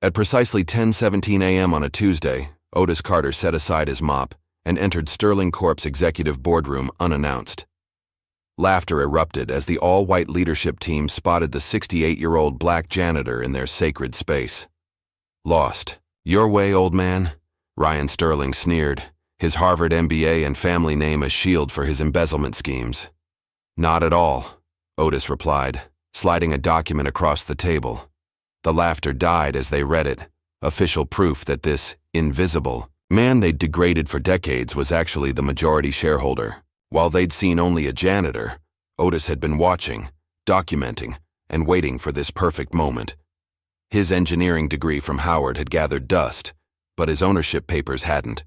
At precisely 10:17 a.m. on a Tuesday, Otis Carter set aside his mop and entered Sterling Corp's executive boardroom unannounced. Laughter erupted as the all-white leadership team spotted the 68-year-old black janitor in their sacred space. "Lost. Your way, old man?" Ryan Sterling sneered, his Harvard MBA and family name a shield for his embezzlement schemes. "Not at all," Otis replied, sliding a document across the table. The laughter died as they read it, official proof that this invisible man they'd degraded for decades was actually the majority shareholder. While they'd seen only a janitor, Otis had been watching, documenting, and waiting for this perfect moment. His engineering degree from Howard had gathered dust, but his ownership papers hadn't.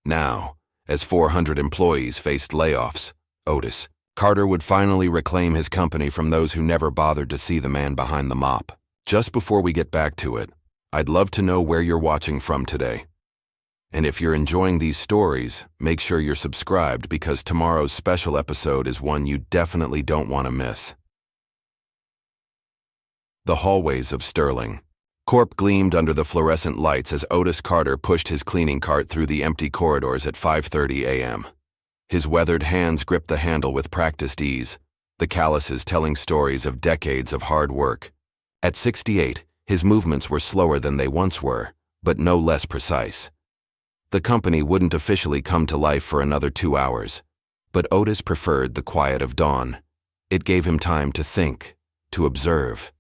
Now, as 400 employees faced layoffs, Otis Carter would finally reclaim his company from those who never bothered to see the man behind the mop. Just before we get back to it, I'd love to know where you're watching from today. And if you're enjoying these stories, make sure you're subscribed because tomorrow's special episode is one you definitely don't want to miss. The hallways of Sterling Corp gleamed under the fluorescent lights as Otis Carter pushed his cleaning cart through the empty corridors at 5:30 a.m. His weathered hands gripped the handle with practiced ease, the calluses telling stories of decades of hard work. At 68, his movements were slower than they once were, but no less precise. The company wouldn't officially come to life for another 2 hours, but Otis preferred the quiet of dawn. It gave him time to think, to observe,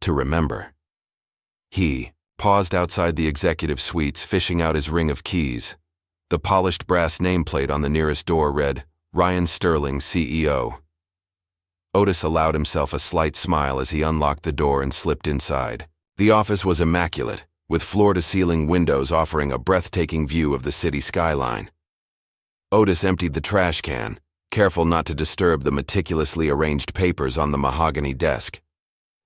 to remember. He paused outside the executive suites, fishing out his ring of keys. The polished brass nameplate on the nearest door read, "Ryan Sterling, CEO." Otis allowed himself a slight smile as he unlocked the door and slipped inside. The office was immaculate, with floor-to-ceiling windows offering a breathtaking view of the city skyline. Otis emptied the trash can, careful not to disturb the meticulously arranged papers on the mahogany desk.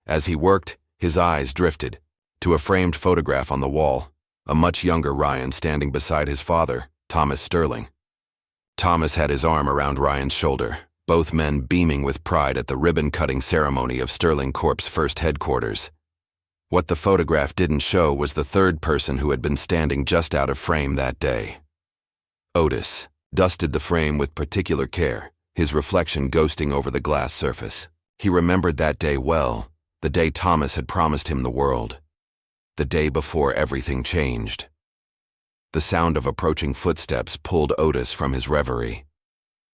As he worked, his eyes drifted to a framed photograph on the wall, a much younger Ryan standing beside his father, Thomas Sterling. Thomas had his arm around Ryan's shoulder, both men beaming with pride at the ribbon-cutting ceremony of Sterling Corp's first headquarters. What the photograph didn't show was the third person who had been standing just out of frame that day. Otis dusted the frame with particular care, his reflection ghosting over the glass surface. He remembered that day well, the day Thomas had promised him the world. The day before everything changed. The sound of approaching footsteps pulled Otis from his reverie.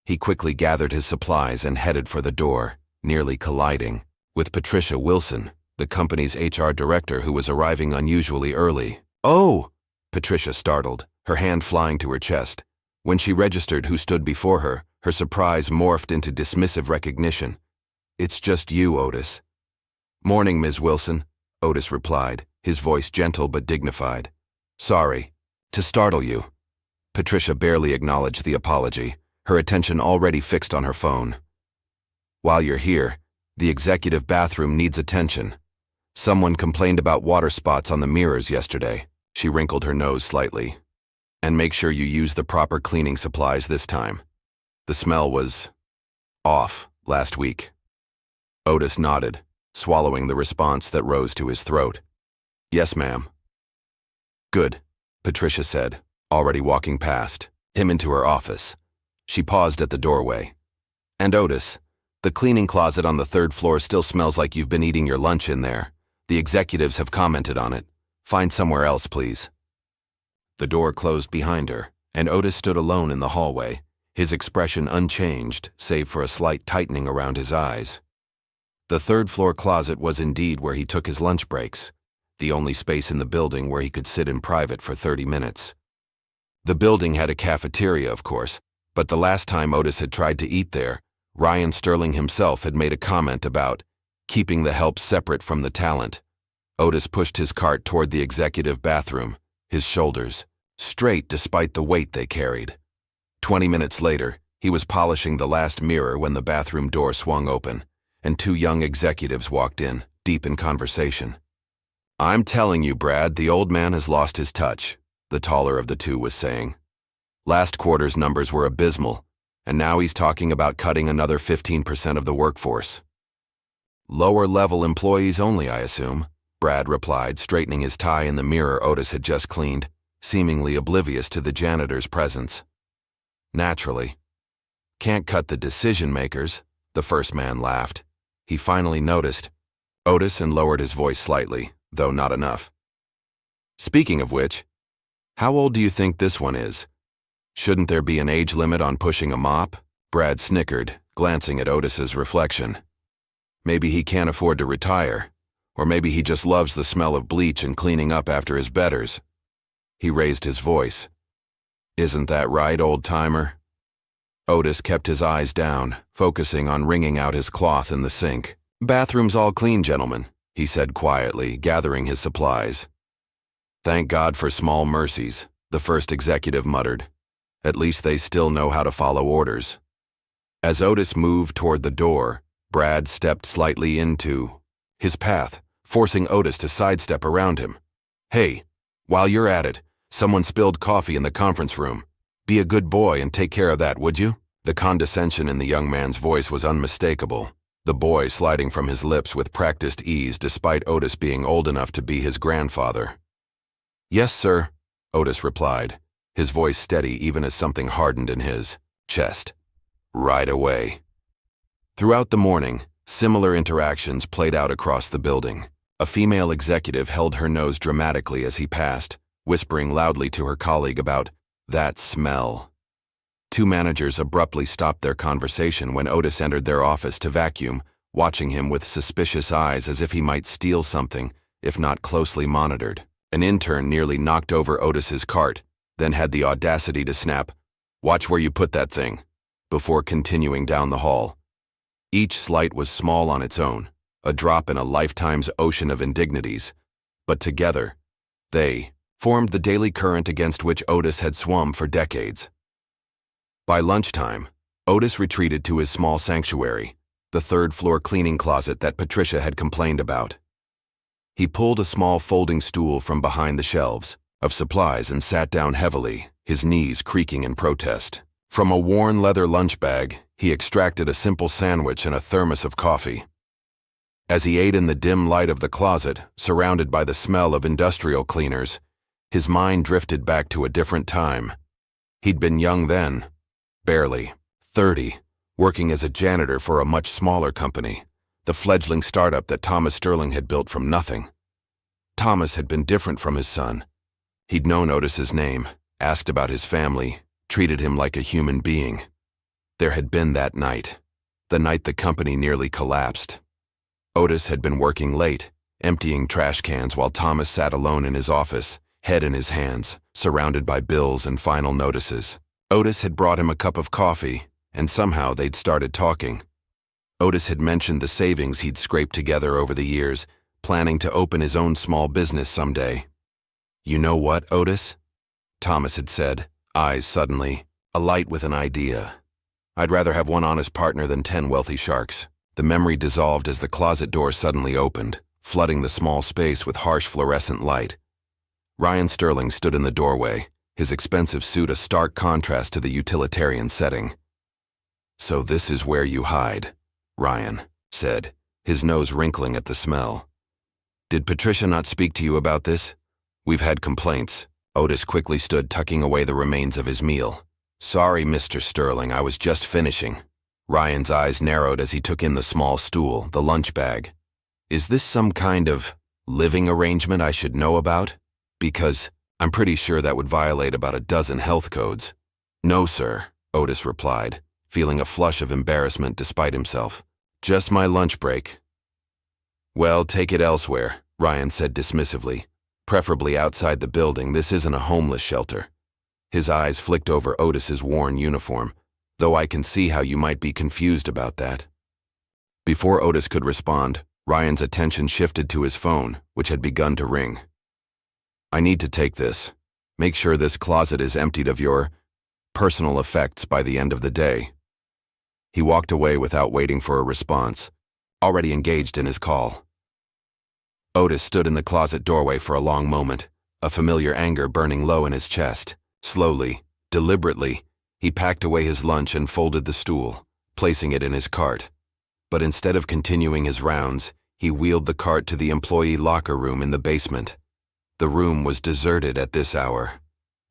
He quickly gathered his supplies and headed for the door, nearly colliding with Patricia Wilson, the company's HR director who was arriving unusually early. "Oh!" Patricia startled, her hand flying to her chest. When she registered who stood before her, her surprise morphed into dismissive recognition. "It's just you, Otis." "Morning, Ms. Wilson," Otis replied, his voice gentle but dignified. "Sorry to startle you." Patricia barely acknowledged the apology, her attention already fixed on her phone. "While you're here, the executive bathroom needs attention. Someone complained about water spots on the mirrors yesterday." She wrinkled her nose slightly. "And make sure you use the proper cleaning supplies this time. The smell was off last week." Otis nodded, swallowing the response that rose to his throat. "Yes, ma'am." "Good," Patricia said, already walking past him into her office. She paused at the doorway. "And Otis, the cleaning closet on the third floor still smells like you've been eating your lunch in there. The executives have commented on it. Find somewhere else, please." The door closed behind her, and Otis stood alone in the hallway, his expression unchanged save for a slight tightening around his eyes. The third-floor closet was indeed where he took his lunch breaks, the only space in the building where he could sit in private for 30 minutes. The building had a cafeteria, of course, but the last time Otis had tried to eat there, Ryan Sterling himself had made a comment about keeping the help separate from the talent. Otis pushed his cart toward the executive bathroom, his shoulders straight despite the weight they carried. 20 minutes later, he was polishing the last mirror when the bathroom door swung open, and two young executives walked in, deep in conversation. "I'm telling you, Brad, the old man has lost his touch," the taller of the two was saying. "Last quarter's numbers were abysmal, and now he's talking about cutting another 15% of the workforce. Lower-level employees only, I assume," Brad replied, straightening his tie in the mirror Otis had just cleaned, seemingly oblivious to the janitor's presence. Naturally. Can't cut the decision makers, the first man laughed. He finally noticed Otis and lowered his voice slightly, though not enough. Speaking of which, how old do you think this one is? Shouldn't there be an age limit on pushing a mop? Brad snickered, glancing at Otis's reflection. Maybe he can't afford to retire, or maybe he just loves the smell of bleach and cleaning up after his betters. He raised his voice. Isn't that right, old-timer? Otis kept his eyes down, focusing on wringing out his cloth in the sink. Bathroom's all clean, gentlemen, he said quietly, gathering his supplies. Thank God for small mercies, the first executive muttered. At least they still know how to follow orders. As Otis moved toward the door, Brad stepped slightly into his path, forcing Otis to sidestep around him. Hey, while you're at it, someone spilled coffee in the conference room. Be a good boy and take care of that, would you? The condescension in the young man's voice was unmistakable, the boy sliding from his lips with practiced ease despite Otis being old enough to be his grandfather. Yes, sir, Otis replied, his voice steady even as something hardened in his chest. Right away. Throughout the morning, similar interactions played out across the building. A female executive held her nose dramatically as he passed, whispering loudly to her colleague about that smell. Two managers abruptly stopped their conversation when Otis entered their office to vacuum, watching him with suspicious eyes as if he might steal something, if not closely monitored. An intern nearly knocked over Otis's cart, then had the audacity to snap, "Watch where you put that thing," before continuing down the hall. Each slight was small on its own, a drop in a lifetime's ocean of indignities, but together, they formed the daily current against which Otis had swum for decades. By lunchtime, Otis retreated to his small sanctuary, the third-floor cleaning closet that Patricia had complained about. He pulled a small folding stool from behind the shelves of supplies and sat down heavily, his knees creaking in protest. From a worn leather lunch bag, he extracted a simple sandwich and a thermos of coffee. As he ate in the dim light of the closet, surrounded by the smell of industrial cleaners, his mind drifted back to a different time. He'd been young then, barely 30, working as a janitor for a much smaller company, the fledgling startup that Thomas Sterling had built from nothing. Thomas had been different from his son. He'd known Otis's name, asked about his family, treated him like a human being. There had been that night, the night the company nearly collapsed. Otis had been working late, emptying trash cans while Thomas sat alone in his office, head in his hands, surrounded by bills and final notices. Otis had brought him a cup of coffee, and somehow they'd started talking. Otis had mentioned the savings he'd scraped together over the years, planning to open his own small business someday. You know what, Otis? Thomas had said, eyes suddenly alight with an idea. I'd rather have one honest partner than 10 wealthy sharks. The memory dissolved as the closet door suddenly opened, flooding the small space with harsh fluorescent light. Ryan Sterling stood in the doorway, his expensive suit a stark contrast to the utilitarian setting. So this is where you hide, Ryan said, his nose wrinkling at the smell. Did Patricia not speak to you about this? We've had complaints. Otis quickly stood tucking away the remains of his meal. Sorry, Mr. Sterling, I was just finishing. Ryan's eyes narrowed as he took in the small stool, the lunch bag. Is this some kind of living arrangement I should know about? Because I'm pretty sure that would violate about a dozen health codes. No, sir, Otis replied, feeling a flush of embarrassment despite himself. Just my lunch break. Well, take it elsewhere, Ryan said dismissively. Preferably outside the building. This isn't a homeless shelter. His eyes flicked over Otis's worn uniform, though I can see how you might be confused about that. Before Otis could respond, Ryan's attention shifted to his phone, which had begun to ring. I need to take this. Make sure this closet is emptied of your personal effects by the end of the day. He walked away without waiting for a response, already engaged in his call. Otis stood in the closet doorway for a long moment, a familiar anger burning low in his chest. Slowly, deliberately, he packed away his lunch and folded the stool, placing it in his cart. But instead of continuing his rounds, He wheeled the cart to the employee locker room in the basement. The room was deserted at this hour.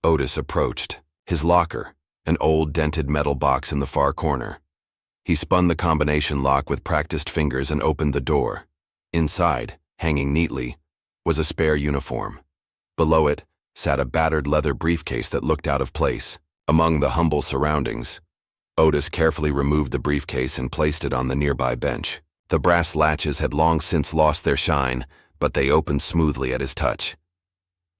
Otis approached. His locker, an old dented metal box in the far corner. He spun the combination lock with practiced fingers and opened the door. Inside, hanging neatly, was a spare uniform. Below it sat a battered leather briefcase that looked out of place. Among the humble surroundings, Otis carefully removed the briefcase and placed it on the nearby bench. The brass latches had long since lost their shine, but they opened smoothly at his touch.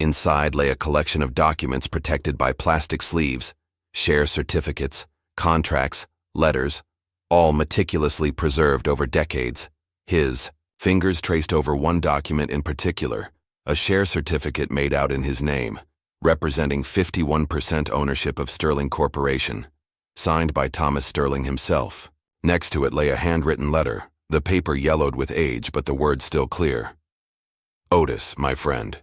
Inside lay a collection of documents protected by plastic sleeves, share certificates, contracts, letters, all meticulously preserved over decades. His fingers traced over one document in particular, a share certificate made out in his name, representing 51% ownership of Sterling Corporation, signed by Thomas Sterling himself. Next to it lay a handwritten letter, the paper yellowed with age but the words still clear. Otis, my friend.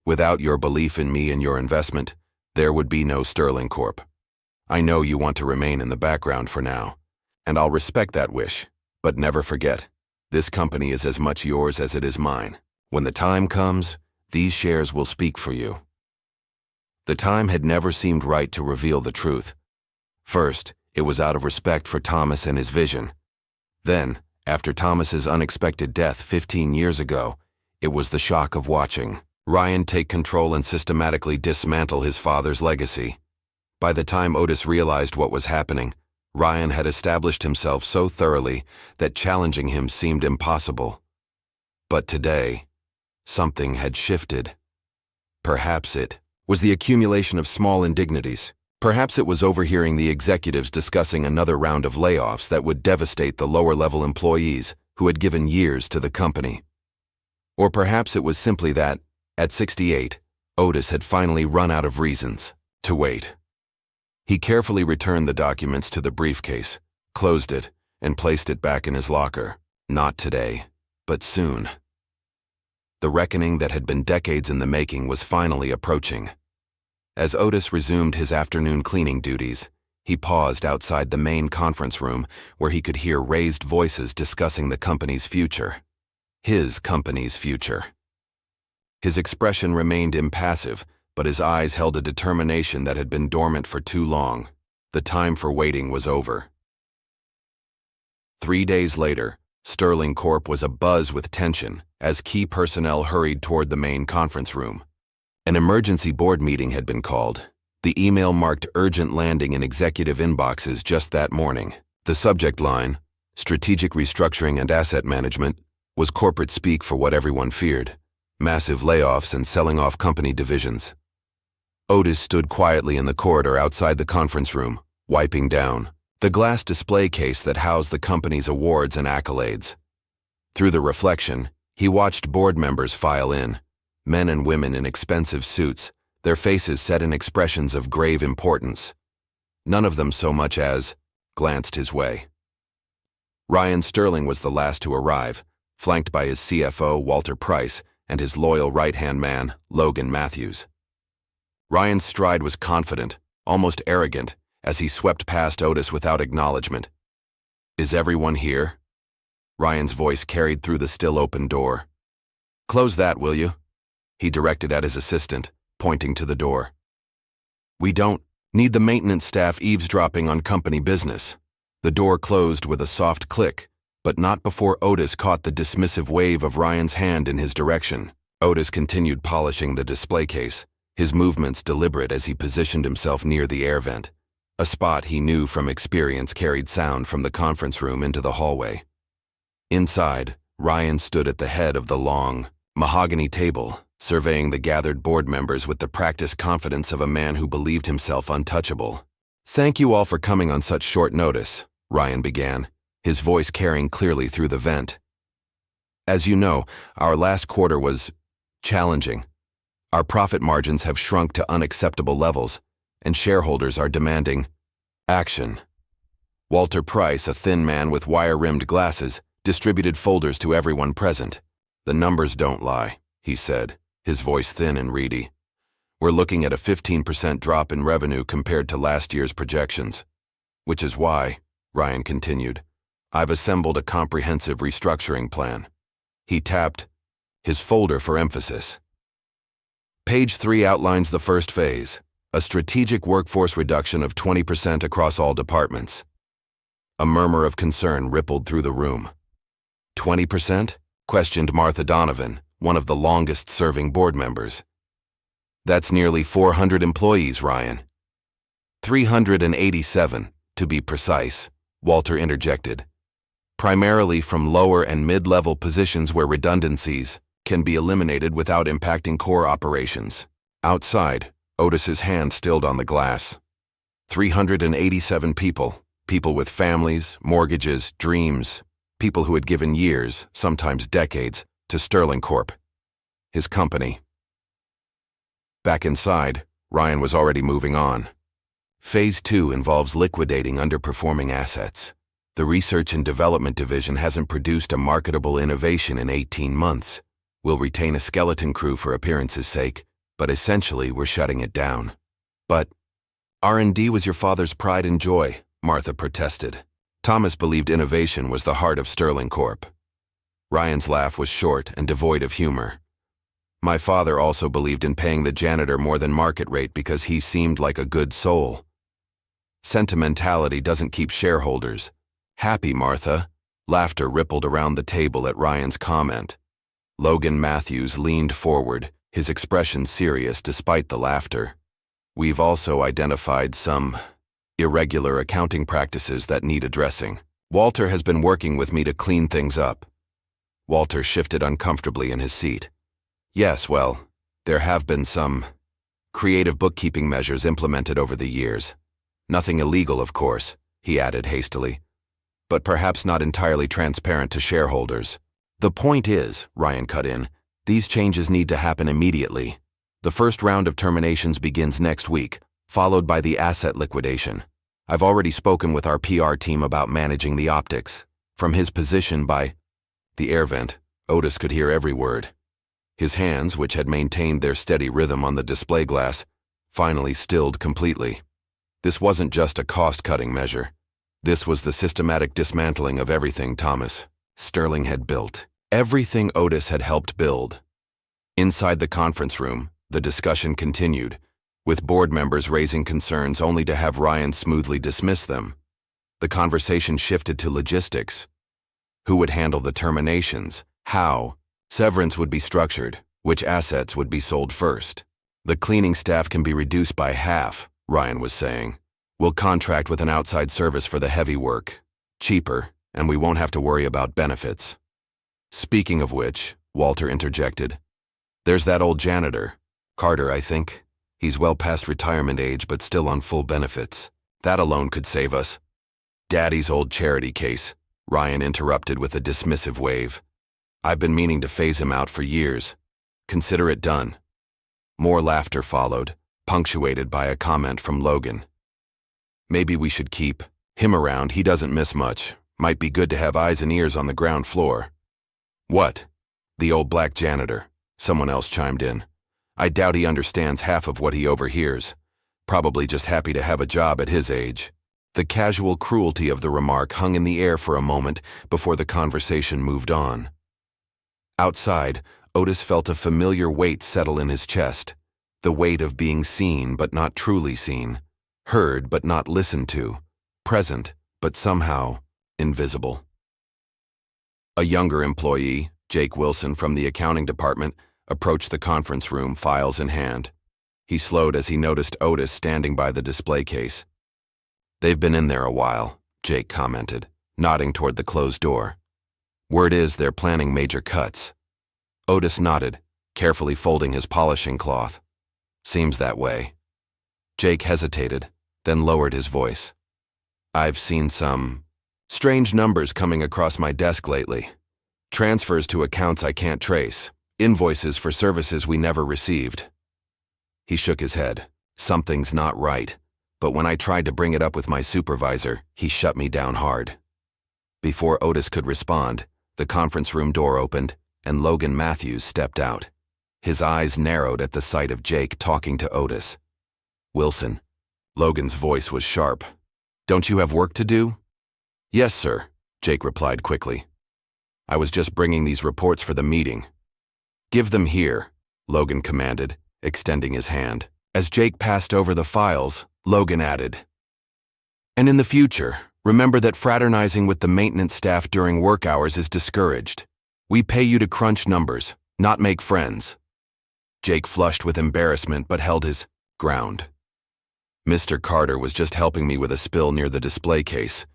Without your belief in me and your investment, there would be no Sterling Corp. I know you want to remain in the background for now, and I'll respect that wish, but never forget, this company is as much yours as it is mine. When the time comes, these shares will speak for you. The time had never seemed right to reveal the truth. First, it was out of respect for Thomas and his vision. Then, after Thomas's unexpected death 15 years ago, it was the shock of watching Ryan take control and systematically dismantle his father's legacy. By the time Otis realized what was happening, Ryan had established himself so thoroughly that challenging him seemed impossible. But today, something had shifted. Perhaps it was the accumulation of small indignities. Perhaps it was overhearing the executives discussing another round of layoffs that would devastate the lower-level employees who had given years to the company. Or perhaps it was simply that, at 68, Otis had finally run out of reasons to wait. He carefully returned the documents to the briefcase, closed it, and placed it back in his locker. Not today, but soon. The reckoning that had been decades in the making was finally approaching. As Otis resumed his afternoon cleaning duties, he paused outside the main conference room where he could hear raised voices discussing the company's future. His company's future. His expression remained impassive, but his eyes held a determination that had been dormant for too long. The time for waiting was over. 3 days later, Sterling Corp was abuzz with tension as key personnel hurried toward the main conference room. An emergency board meeting had been called. The email marked urgent landing in executive inboxes just that morning. The subject line, Strategic Restructuring and Asset Management, was corporate speak for what everyone feared, massive layoffs and selling off company divisions. Otis stood quietly in the corridor outside the conference room, wiping down the glass display case that housed the company's awards and accolades. Through the reflection, he watched board members file in, men and women in expensive suits, their faces set in expressions of grave importance. None of them so much as glanced his way. Ryan Sterling was the last to arrive, flanked by his CFO, Walter Price, and his loyal right-hand man, Logan Matthews. Ryan's stride was confident, almost arrogant, as he swept past Otis without acknowledgement. "Is everyone here?" Ryan's voice carried through the still-open door. "Close that, will you?" he directed at his assistant, pointing to the door. "We don't need the maintenance staff eavesdropping on company business." The door closed with a soft click, but not before Otis caught the dismissive wave of Ryan's hand in his direction. Otis continued polishing the display case, his movements deliberate as he positioned himself near the air vent, a spot he knew from experience carried sound from the conference room into the hallway. Inside, Ryan stood at the head of the long, mahogany table, surveying the gathered board members with the practiced confidence of a man who believed himself untouchable. "Thank you all for coming on such short notice," Ryan began, his voice carrying clearly through the vent. "As you know, our last quarter was challenging. Our profit margins have shrunk to unacceptable levels, and shareholders are demanding action." Walter Price, a thin man with wire-rimmed glasses, distributed folders to everyone present. "The numbers don't lie," he said, his voice thin and reedy. "We're looking at a 15% drop in revenue compared to last year's projections. Which is why," Ryan continued, "I've assembled a comprehensive restructuring plan. He tapped his folder for emphasis. Page 3 outlines the first phase, a strategic workforce reduction of 20% across all departments. A murmur of concern rippled through the room. 20%? Questioned Martha Donovan, one of the longest-serving board members. That's nearly 400 employees, Ryan. 387, to be precise, Walter interjected. Primarily from lower and mid-level positions where redundancies can be eliminated without impacting core operations. Outside, Otis's hand stilled on the glass. 387 people, people with families, mortgages, dreams, people who had given years, sometimes decades, to Sterling Corp, his company. Back inside, Ryan was already moving on. Phase 2 involves liquidating underperforming assets. The Research and Development Division hasn't produced a marketable innovation in 18 months. We'll retain a skeleton crew for appearance's sake, but essentially we're shutting it down. But R&D was your father's pride and joy, Martha protested. Thomas believed innovation was the heart of Sterling Corp. Ryan's laugh was short and devoid of humor. My father also believed in paying the janitor more than market rate because he seemed like a good soul. Sentimentality doesn't keep shareholders happy, Martha. Laughter rippled around the table at Ryan's comment. Logan Matthews leaned forward, his expression serious despite the laughter. We've also identified some irregular accounting practices that need addressing. Walter has been working with me to clean things up. Walter shifted uncomfortably in his seat. Yes, well, there have been some creative bookkeeping measures implemented over the years. Nothing illegal, of course, he added hastily, but perhaps not entirely transparent to shareholders. The point is, Ryan cut in, these changes need to happen immediately. The first round of terminations begins next week, followed by the asset liquidation. I've already spoken with our PR team about managing the optics. From his position by the air vent, Otis could hear every word. His hands, which had maintained their steady rhythm on the display glass, finally stilled completely. This wasn't just a cost-cutting measure. This was the systematic dismantling of everything Thomas Sterling had built. Everything Otis had helped build. Inside the conference room, the discussion continued, with board members raising concerns only to have Ryan smoothly dismiss them. The conversation shifted to logistics. Who would handle the terminations? How severance would be structured? Which assets would be sold first? The cleaning staff can be reduced by half, Ryan was saying. We'll contract with an outside service for the heavy work. Cheaper, and we won't have to worry about benefits. Speaking of which, Walter interjected, there's that old janitor, Carter, I think. He's well past retirement age but still on full benefits. That alone could save us. Daddy's old charity case, Ryan interrupted with a dismissive wave. I've been meaning to phase him out for years. Consider it done. More laughter followed, punctuated by a comment from Logan. Maybe we should keep him around. He doesn't miss much. Might be good to have eyes and ears on the ground floor. What? The old black janitor, someone else chimed in. I doubt he understands half of what he overhears. Probably just happy to have a job at his age. The casual cruelty of the remark hung in the air for a moment before the conversation moved on. Outside, Otis felt a familiar weight settle in his chest, the weight of being seen but not truly seen, heard but not listened to, present but somehow invisible. A younger employee, Jake Wilson from the accounting department, approached the conference room, files in hand. He slowed as he noticed Otis standing by the display case. They've been in there a while, Jake commented, nodding toward the closed door. Word is they're planning major cuts. Otis nodded, carefully folding his polishing cloth. Seems that way. Jake hesitated, then lowered his voice. I've seen some strange numbers coming across my desk lately. Transfers to accounts I can't trace. Invoices for services we never received. He shook his head. Something's not right. But when I tried to bring it up with my supervisor, he shut me down hard. Before Otis could respond, the conference room door opened, and Logan Matthews stepped out. His eyes narrowed at the sight of Jake talking to Otis. Wilson. Logan's voice was sharp. Don't you have work to do? Yes, sir, Jake replied quickly. I was just bringing these reports for the meeting. Give them here, Logan commanded, extending his hand. As Jake passed over the files, Logan added, "And in the future, remember that fraternizing with the maintenance staff during work hours is discouraged. We pay you to crunch numbers, not make friends." Jake flushed with embarrassment but held his ground. Mr. Carter was just helping me with a spill near the display case.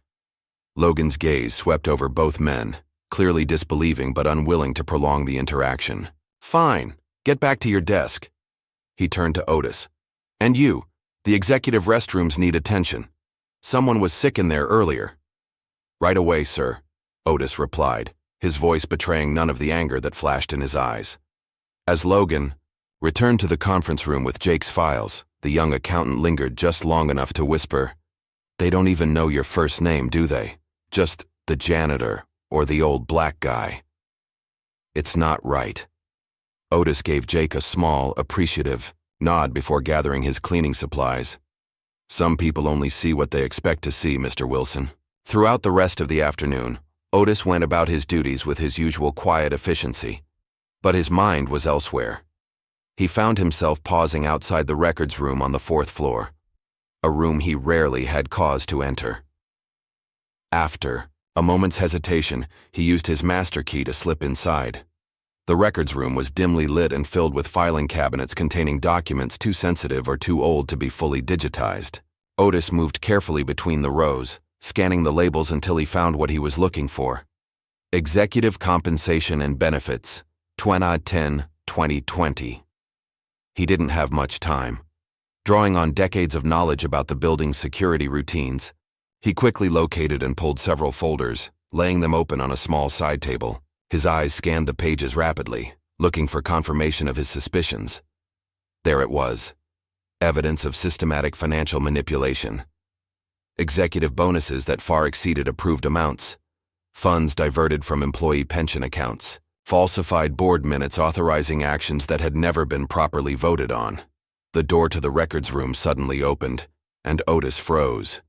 Logan's gaze swept over both men, clearly disbelieving but unwilling to prolong the interaction. "Fine, get back to your desk." He turned to Otis. "And you, the executive restrooms need attention. Someone was sick in there earlier." "Right away, sir," Otis replied, his voice betraying none of the anger that flashed in his eyes. As Logan returned to the conference room with Jake's files, the young accountant lingered just long enough to whisper, "They don't even know your first name, do they? Just the janitor or the old black guy." "It's not right." Otis gave Jake a small, appreciative nod before gathering his cleaning supplies. "Some people only see what they expect to see, Mr. Wilson." Throughout the rest of the afternoon, Otis went about his duties with his usual quiet efficiency, but his mind was elsewhere. He found himself pausing outside the records room on the 4th floor, a room he rarely had cause to enter. After a moment's hesitation, he used his master key to slip inside. The records room was dimly lit and filled with filing cabinets containing documents too sensitive or too old to be fully digitized. Otis moved carefully between the rows, scanning the labels until he found what he was looking for. Executive Compensation and Benefits, 2010-2020. He didn't have much time. Drawing on decades of knowledge about the building's security routines, he quickly located and pulled several folders, laying them open on a small side table. His eyes scanned the pages rapidly, looking for confirmation of his suspicions. There it was. Evidence of systematic financial manipulation. Executive bonuses that far exceeded approved amounts. Funds diverted from employee pension accounts. Falsified board minutes authorizing actions that had never been properly voted on. The door to the records room suddenly opened, and Otis froze.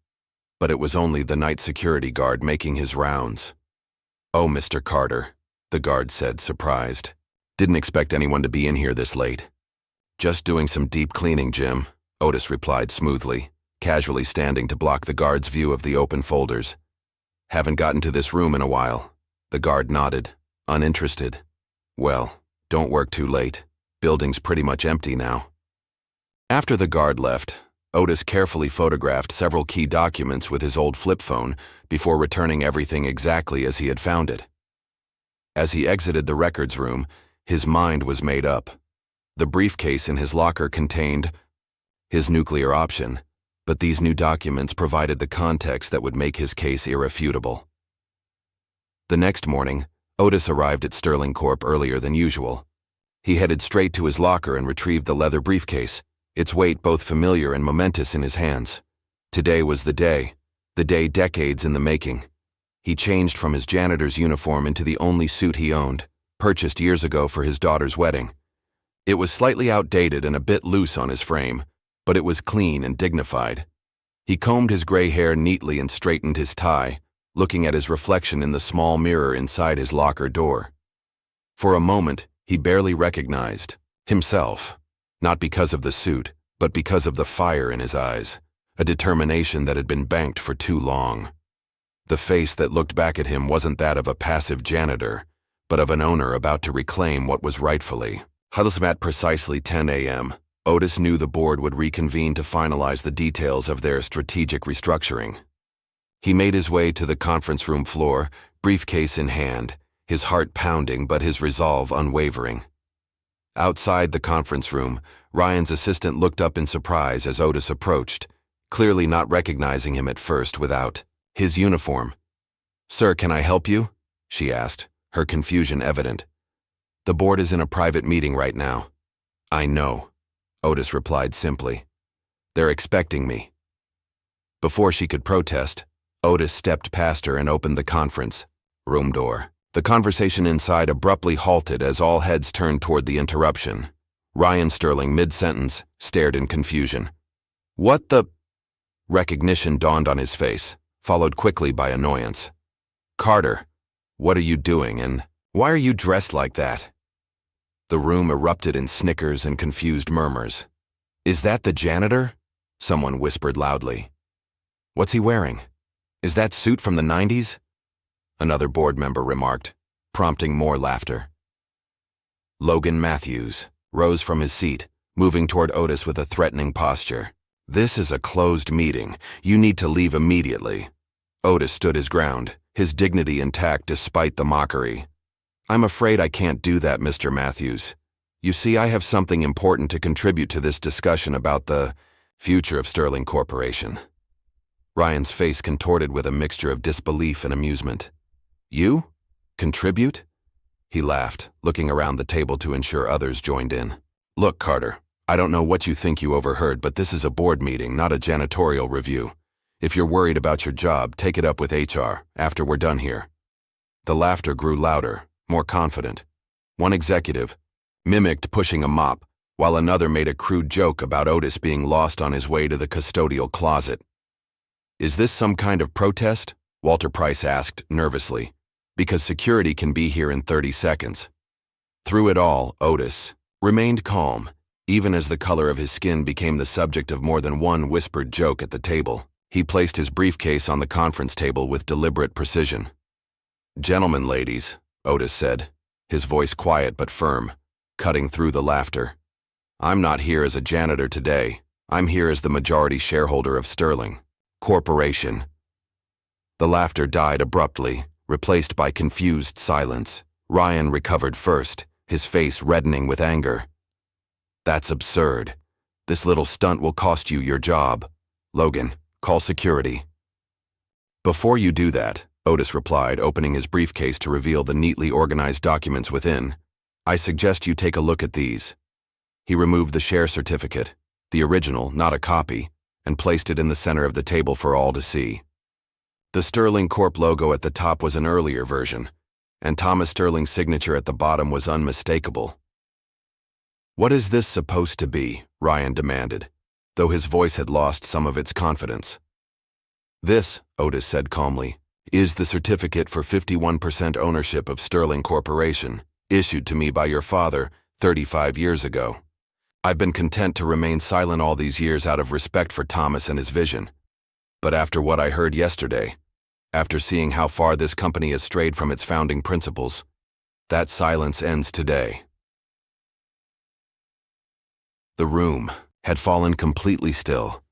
But it was only the night security guard making his rounds. "Oh, Mr. Carter," the guard said, surprised. "Didn't expect anyone to be in here this late." "Just doing some deep cleaning, Jim," Otis replied smoothly, casually standing to block the guard's view of the open folders. "Haven't gotten to this room in a while." The guard nodded, uninterested. "Well, don't work too late. Building's pretty much empty now." After the guard left, Otis carefully photographed several key documents with his old flip phone before returning everything exactly as he had found it. As he exited the records room, his mind was made up. The briefcase in his locker contained his nuclear option, but these new documents provided the context that would make his case irrefutable. The next morning, Otis arrived at Sterling Corp earlier than usual. He headed straight to his locker and retrieved the leather briefcase, its weight both familiar and momentous in his hands. Today was the day decades in the making. He changed from his janitor's uniform into the only suit he owned, purchased years ago for his daughter's wedding. It was slightly outdated and a bit loose on his frame, but it was clean and dignified. He combed his gray hair neatly and straightened his tie, looking at his reflection in the small mirror inside his locker door. For a moment, he barely recognized himself, not because of the suit, but because of the fire in his eyes, a determination that had been banked for too long. The face that looked back at him wasn't that of a passive janitor, but of an owner about to reclaim what was rightfully. At precisely 10 a.m., Otis knew the board would reconvene to finalize the details of their strategic restructuring. He made his way to the conference room floor, briefcase in hand, his heart pounding but his resolve unwavering. Outside the conference room, Ryan's assistant looked up in surprise as Otis approached, clearly not recognizing him at first without his uniform. "Sir, can I help you?" she asked, her confusion evident. "The board is in a private meeting right now." "I know," Otis replied simply. "They're expecting me." Before she could protest, Otis stepped past her and opened the conference room door. The conversation inside abruptly halted as all heads turned toward the interruption. Ryan Sterling, mid-sentence, stared in confusion. "What the—" Recognition dawned on his face, followed quickly by annoyance. "Carter," What are you doing, and why are you dressed like that? The room erupted in snickers and confused murmurs. Is that the janitor? Someone whispered loudly. What's he wearing? Is that suit from the 90s? Another board member remarked, prompting more laughter. Logan Matthews rose from his seat, moving toward Otis with a threatening posture. This is a closed meeting. You need to leave immediately. Otis stood his ground, his dignity intact despite the mockery. I'm afraid I can't do that, Mr. Matthews. You see, I have something important to contribute to this discussion about the future of Sterling Corporation. Ryan's face contorted with a mixture of disbelief and amusement. You? Contribute? He laughed, looking around the table to ensure others joined in. Look, Carter, I don't know what you think you overheard, but this is a board meeting, not a janitorial review. If you're worried about your job, take it up with HR after we're done here. The laughter grew louder, more confident. One executive mimicked pushing a mop, while another made a crude joke about Otis being lost on his way to the custodial closet. Is this some kind of protest? Walter Price asked nervously, because security can be here in 30 seconds. Through it all, Otis remained calm, even as the color of his skin became the subject of more than one whispered joke at the table. He placed his briefcase on the conference table with deliberate precision. Gentlemen, ladies, Otis said, his voice quiet but firm, cutting through the laughter. I'm not here as a janitor today. I'm here as the majority shareholder of Sterling Corporation. The laughter died abruptly, replaced by confused silence. Ryan recovered first, his face reddening with anger. That's absurd. This little stunt will cost you your job. Logan, call security. Before you do that, Otis replied, opening his briefcase to reveal the neatly organized documents within, I suggest you take a look at these. He removed the share certificate, the original, not a copy, and placed it in the center of the table for all to see. The Sterling Corp logo at the top was an earlier version, and Thomas Sterling's signature at the bottom was unmistakable. What is this supposed to be? Ryan demanded, though his voice had lost some of its confidence. This, Otis said calmly, is the certificate for 51% ownership of Sterling Corporation, issued to me by your father 35 years ago. I've been content to remain silent all these years out of respect for Thomas and his vision. But after what I heard yesterday, after seeing how far this company has strayed from its founding principles, that silence ends today. The room had fallen completely still,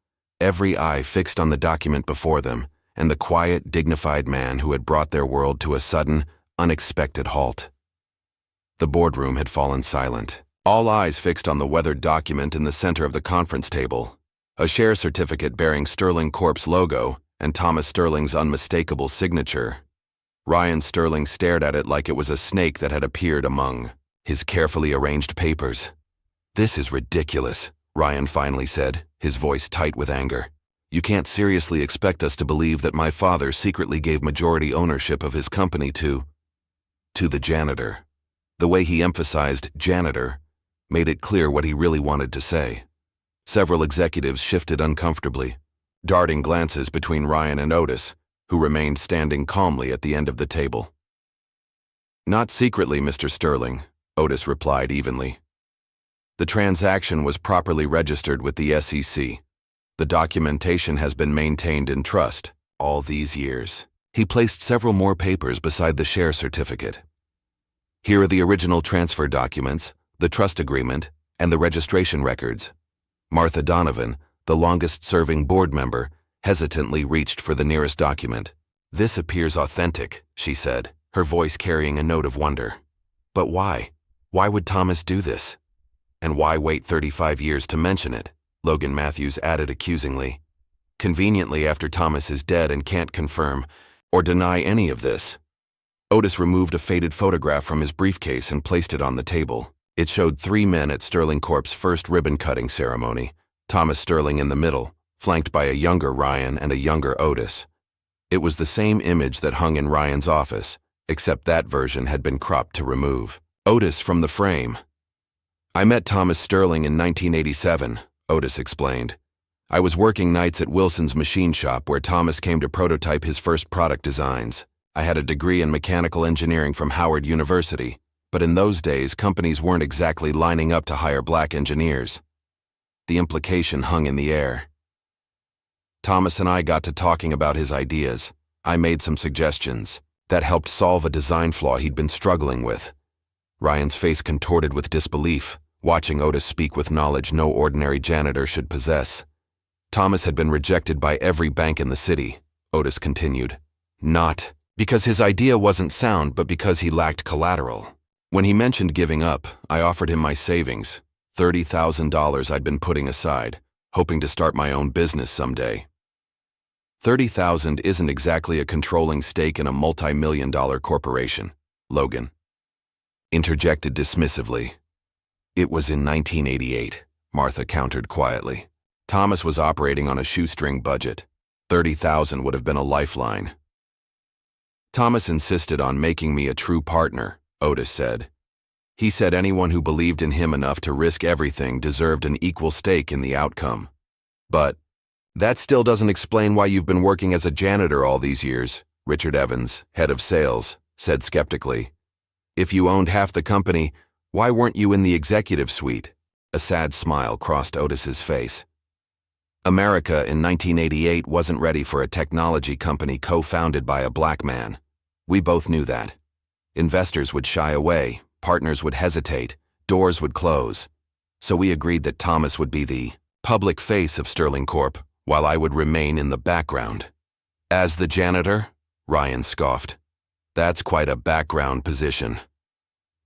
every eye fixed on the document before them and the quiet, dignified man who had brought their world to a sudden, unexpected halt. The boardroom had fallen silent, all eyes fixed on the weathered document in the center of the conference table, a share certificate bearing Sterling Corp's logo and Thomas Sterling's unmistakable signature. Ryan Sterling stared at it like it was a snake that had appeared among his carefully arranged papers. This is ridiculous, Ryan finally said, his voice tight with anger. You can't seriously expect us to believe that my father secretly gave majority ownership of his company to the janitor. The way he emphasized janitor made it clear what he really wanted to say. Several executives shifted uncomfortably, darting glances between Ryan and Otis, who remained standing calmly at the end of the table. Not secretly, Mr. Sterling, Otis replied evenly. The transaction was properly registered with the SEC. The documentation has been maintained in trust all these years. He placed several more papers beside the share certificate. Here are the original transfer documents, the trust agreement, and the registration records. Martha Donovan, the longest-serving board member, hesitantly reached for the nearest document. This appears authentic, she said, her voice carrying a note of wonder. But why? Why would Thomas do this? And why wait 35 years to mention it? Logan Matthews added accusingly. Conveniently after Thomas is dead and can't confirm or deny any of this. Otis removed a faded photograph from his briefcase and placed it on the table. It showed 3 men at Sterling Corp's first ribbon-cutting ceremony, Thomas Sterling in the middle, flanked by a younger Ryan and a younger Otis. It was the same image that hung in Ryan's office, except that version had been cropped to remove Otis from the frame. I met Thomas Sterling in 1987, Otis explained. I was working nights at Wilson's machine shop where Thomas came to prototype his first product designs. I had a degree in mechanical engineering from Howard University, but in those days, companies weren't exactly lining up to hire black engineers. The implication hung in the air. Thomas and I got to talking about his ideas. I made some suggestions that helped solve a design flaw he'd been struggling with. Ryan's face contorted with disbelief, watching Otis speak with knowledge no ordinary janitor should possess. Thomas had been rejected by every bank in the city, Otis continued. Not because his idea wasn't sound, but because he lacked collateral. When he mentioned giving up, I offered him my savings, $30,000 I'd been putting aside, hoping to start my own business someday. $30,000 isn't exactly a controlling stake in a multi-million-dollar corporation, Logan interjected dismissively. It was in 1988, Martha countered quietly. Thomas was operating on a shoestring budget. $30,000 would have been a lifeline. Thomas insisted on making me a true partner, Otis said. He said anyone who believed in him enough to risk everything deserved an equal stake in the outcome. But that still doesn't explain why you've been working as a janitor all these years, Richard Evans, head of sales, said skeptically. If you owned half the company, why weren't you in the executive suite? A sad smile crossed Otis's face. America in 1988 wasn't ready for a technology company co-founded by a black man. We both knew that. Investors would shy away, partners would hesitate, doors would close. So we agreed that Thomas would be the public face of Sterling Corp, while I would remain in the background. As the janitor? Ryan scoffed. That's quite a background position.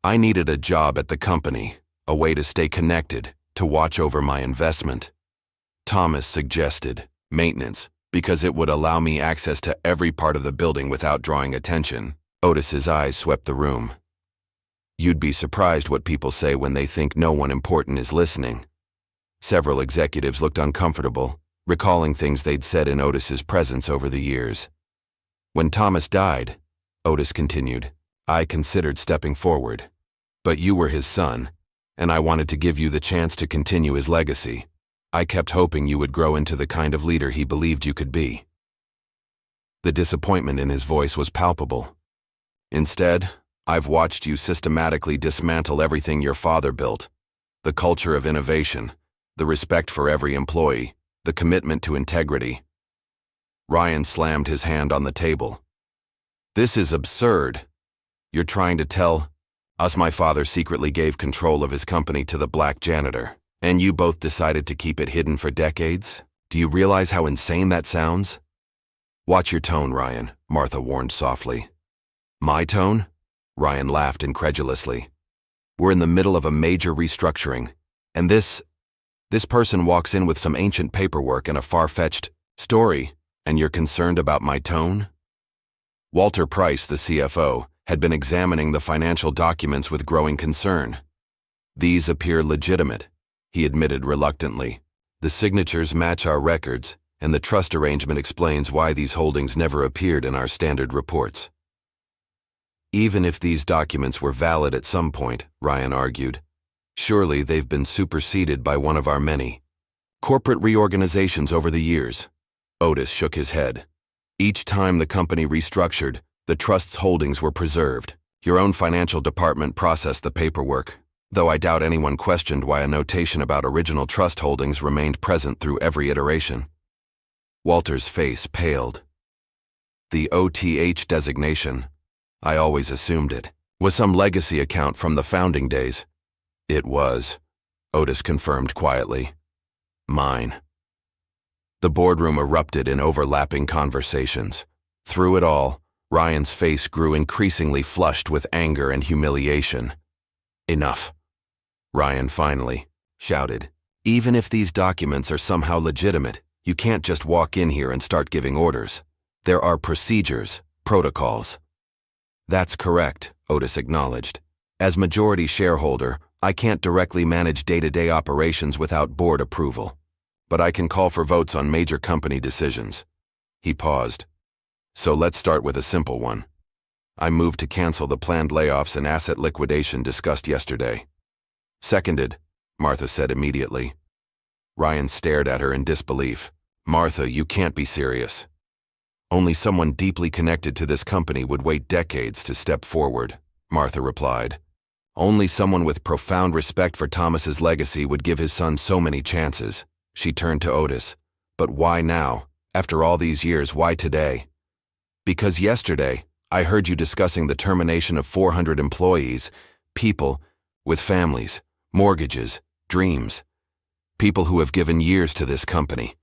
I needed a job at the company, a way to stay connected, to watch over my investment. Thomas suggested maintenance, because it would allow me access to every part of the building without drawing attention. Otis's eyes swept the room. You'd be surprised what people say when they think no one important is listening. Several executives looked uncomfortable, recalling things they'd said in Otis's presence over the years. When Thomas died, Otis continued, I considered stepping forward. But you were his son, and I wanted to give you the chance to continue his legacy. I kept hoping you would grow into the kind of leader he believed you could be. The disappointment in his voice was palpable. Instead, I've watched you systematically dismantle everything your father built. The culture of innovation, the respect for every employee, the commitment to integrity. Ryan slammed his hand on the table. This is absurd. You're trying to tell us my father secretly gave control of his company to the black janitor, and you both decided to keep it hidden for decades? Do you realize how insane that sounds? Watch your tone, Ryan, Martha warned softly. My tone? Ryan laughed incredulously. We're in the middle of a major restructuring, and this person walks in with some ancient paperwork and a far-fetched story, and you're concerned about my tone? Walter Price, the CFO, had been examining the financial documents with growing concern. These appear legitimate, he admitted reluctantly. The signatures match our records, and the trust arrangement explains why these holdings never appeared in our standard reports. Even if these documents were valid at some point, Ryan argued, surely they've been superseded by one of our many corporate reorganizations over the years. Otis shook his head. Each time the company restructured, the trust's holdings were preserved. Your own financial department processed the paperwork, though I doubt anyone questioned why a notation about original trust holdings remained present through every iteration. Walter's face paled. The OTH designation, I always assumed it, was some legacy account from the founding days. It was, Otis confirmed quietly. Mine. The boardroom erupted in overlapping conversations. Through it all, Ryan's face grew increasingly flushed with anger and humiliation. Enough, Ryan finally shouted. Even if these documents are somehow legitimate, you can't just walk in here and start giving orders. There are procedures, protocols. That's correct, Otis acknowledged. As majority shareholder, I can't directly manage day-to-day operations without board approval. But I can call for votes on major company decisions. He paused. So let's start with a simple one. I moved to cancel the planned layoffs and asset liquidation discussed yesterday. Seconded, Martha said immediately. Ryan stared at her in disbelief. Martha, you can't be serious. Only someone deeply connected to this company would wait decades to step forward, Martha replied. Only someone with profound respect for Thomas's legacy would give his son so many chances. She turned to Otis. But why now? After all these years, why today? Because yesterday, I heard you discussing the termination of 400 employees, people with families, mortgages, dreams, people who have given years to this company.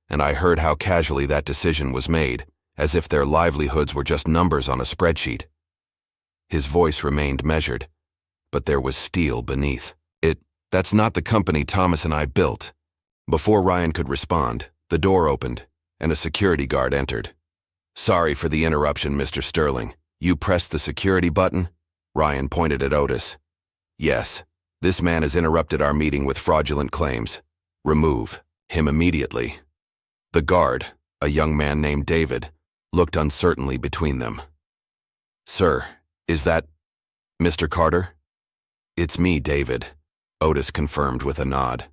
And I heard how casually that decision was made, as if their livelihoods were just numbers on a spreadsheet. His voice remained measured, but there was steel beneath. That's not the company Thomas and I built. Before Ryan could respond, the door opened, and a security guard entered. Sorry for the interruption, Mr. Sterling. You pressed the security button? Ryan pointed at Otis. Yes, this man has interrupted our meeting with fraudulent claims. Remove him immediately. The guard, a young man named David, looked uncertainly between them. Sir, is that Mr. Carter? It's me, David, Otis confirmed with a nod.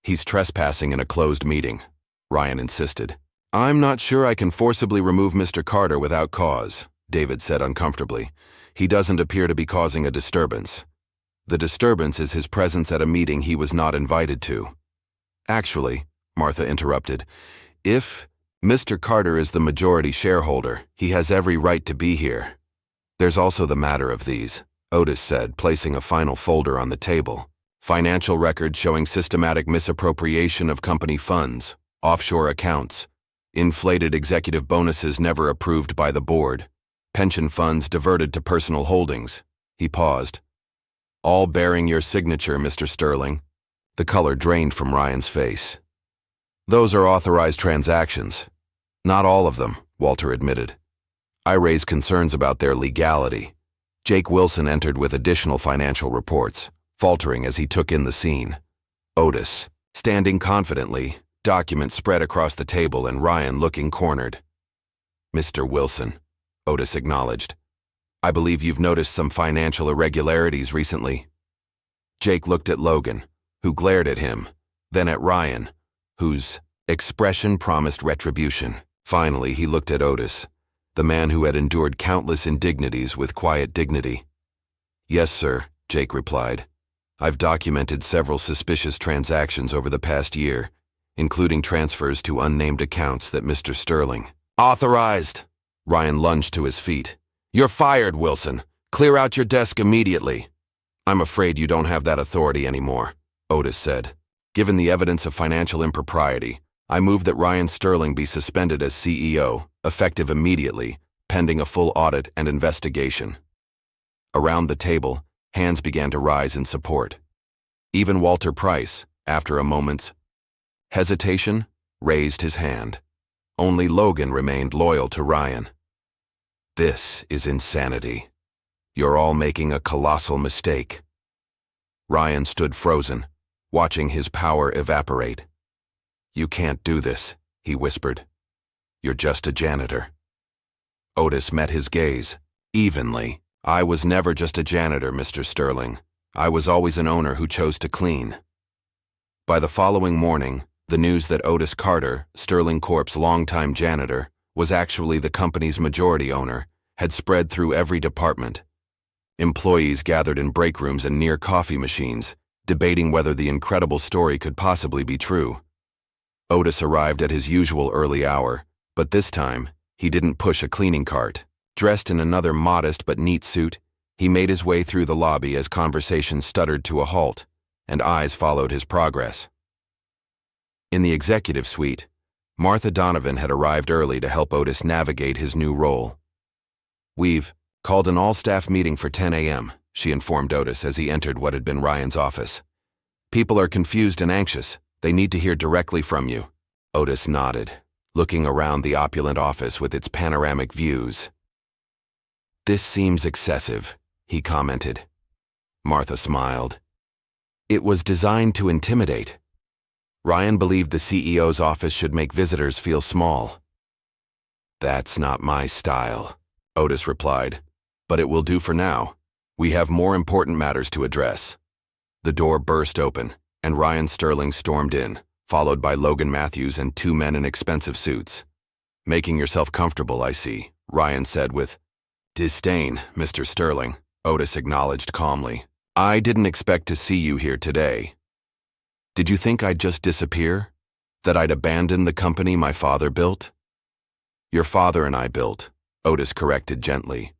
He's trespassing in a closed meeting, Ryan insisted. I'm not sure I can forcibly remove Mr. Carter without cause, David said uncomfortably. He doesn't appear to be causing a disturbance. The disturbance is his presence at a meeting he was not invited to. Actually, Martha interrupted, if Mr. Carter is the majority shareholder, he has every right to be here. There's also the matter of these, Otis said, placing a final folder on the table. Financial records showing systematic misappropriation of company funds, offshore accounts, inflated executive bonuses never approved by the board, pension funds diverted to personal holdings. He paused. All bearing your signature, Mr. Sterling. The color drained from Ryan's face. Those are authorized transactions. Not all of them, Walter admitted. I raised concerns about their legality. Jake Wilson entered with additional financial reports, faltering as he took in the scene. Otis, standing confidently, documents spread across the table and Ryan looking cornered. Mr. Wilson, Otis acknowledged. I believe you've noticed some financial irregularities recently. Jake looked at Logan, who glared at him, then at Ryan, whose expression promised retribution. Finally, he looked at Otis, the man who had endured countless indignities with quiet dignity. Yes, sir, Jake replied. I've documented several suspicious transactions over the past year, including transfers to unnamed accounts that Mr. Sterling authorized. Ryan lunged to his feet. You're fired, Wilson. Clear out your desk immediately. I'm afraid you don't have that authority anymore, Otis said. Given the evidence of financial impropriety, I move that Ryan Sterling be suspended as CEO, effective immediately, pending a full audit and investigation. Around the table, hands began to rise in support. Even Walter Price, after a moment's hesitation, raised his hand. Only Logan remained loyal to Ryan. This is insanity. You're all making a colossal mistake. Ryan stood frozen, watching his power evaporate. You can't do this, he whispered. You're just a janitor. Otis met his gaze, evenly. I was never just a janitor, Mr. Sterling. I was always an owner who chose to clean. By the following morning, the news that Otis Carter, Sterling Corp's longtime janitor, was actually the company's majority owner, had spread through every department. Employees gathered in break rooms and near coffee machines, debating whether the incredible story could possibly be true. Otis arrived at his usual early hour, but this time, he didn't push a cleaning cart. Dressed in another modest but neat suit, he made his way through the lobby as conversation stuttered to a halt, and eyes followed his progress. In the executive suite, Martha Donovan had arrived early to help Otis navigate his new role. We've called an all-staff meeting for 10 a.m., she informed Otis as he entered what had been Ryan's office. People are confused and anxious. They need to hear directly from you. Otis nodded, looking around the opulent office with its panoramic views. This seems excessive, he commented. Martha smiled. It was designed to intimidate. Ryan believed the CEO's office should make visitors feel small. That's not my style, Otis replied, but it will do for now. We have more important matters to address. The door burst open, and Ryan Sterling stormed in, followed by Logan Matthews and two men in expensive suits. Making yourself comfortable, I see, Ryan said with disdain. Mr. Sterling, Otis acknowledged calmly. I didn't expect to see you here today. Did you think I'd just disappear? That I'd abandon the company my father built? Your father and I built, Otis corrected gently.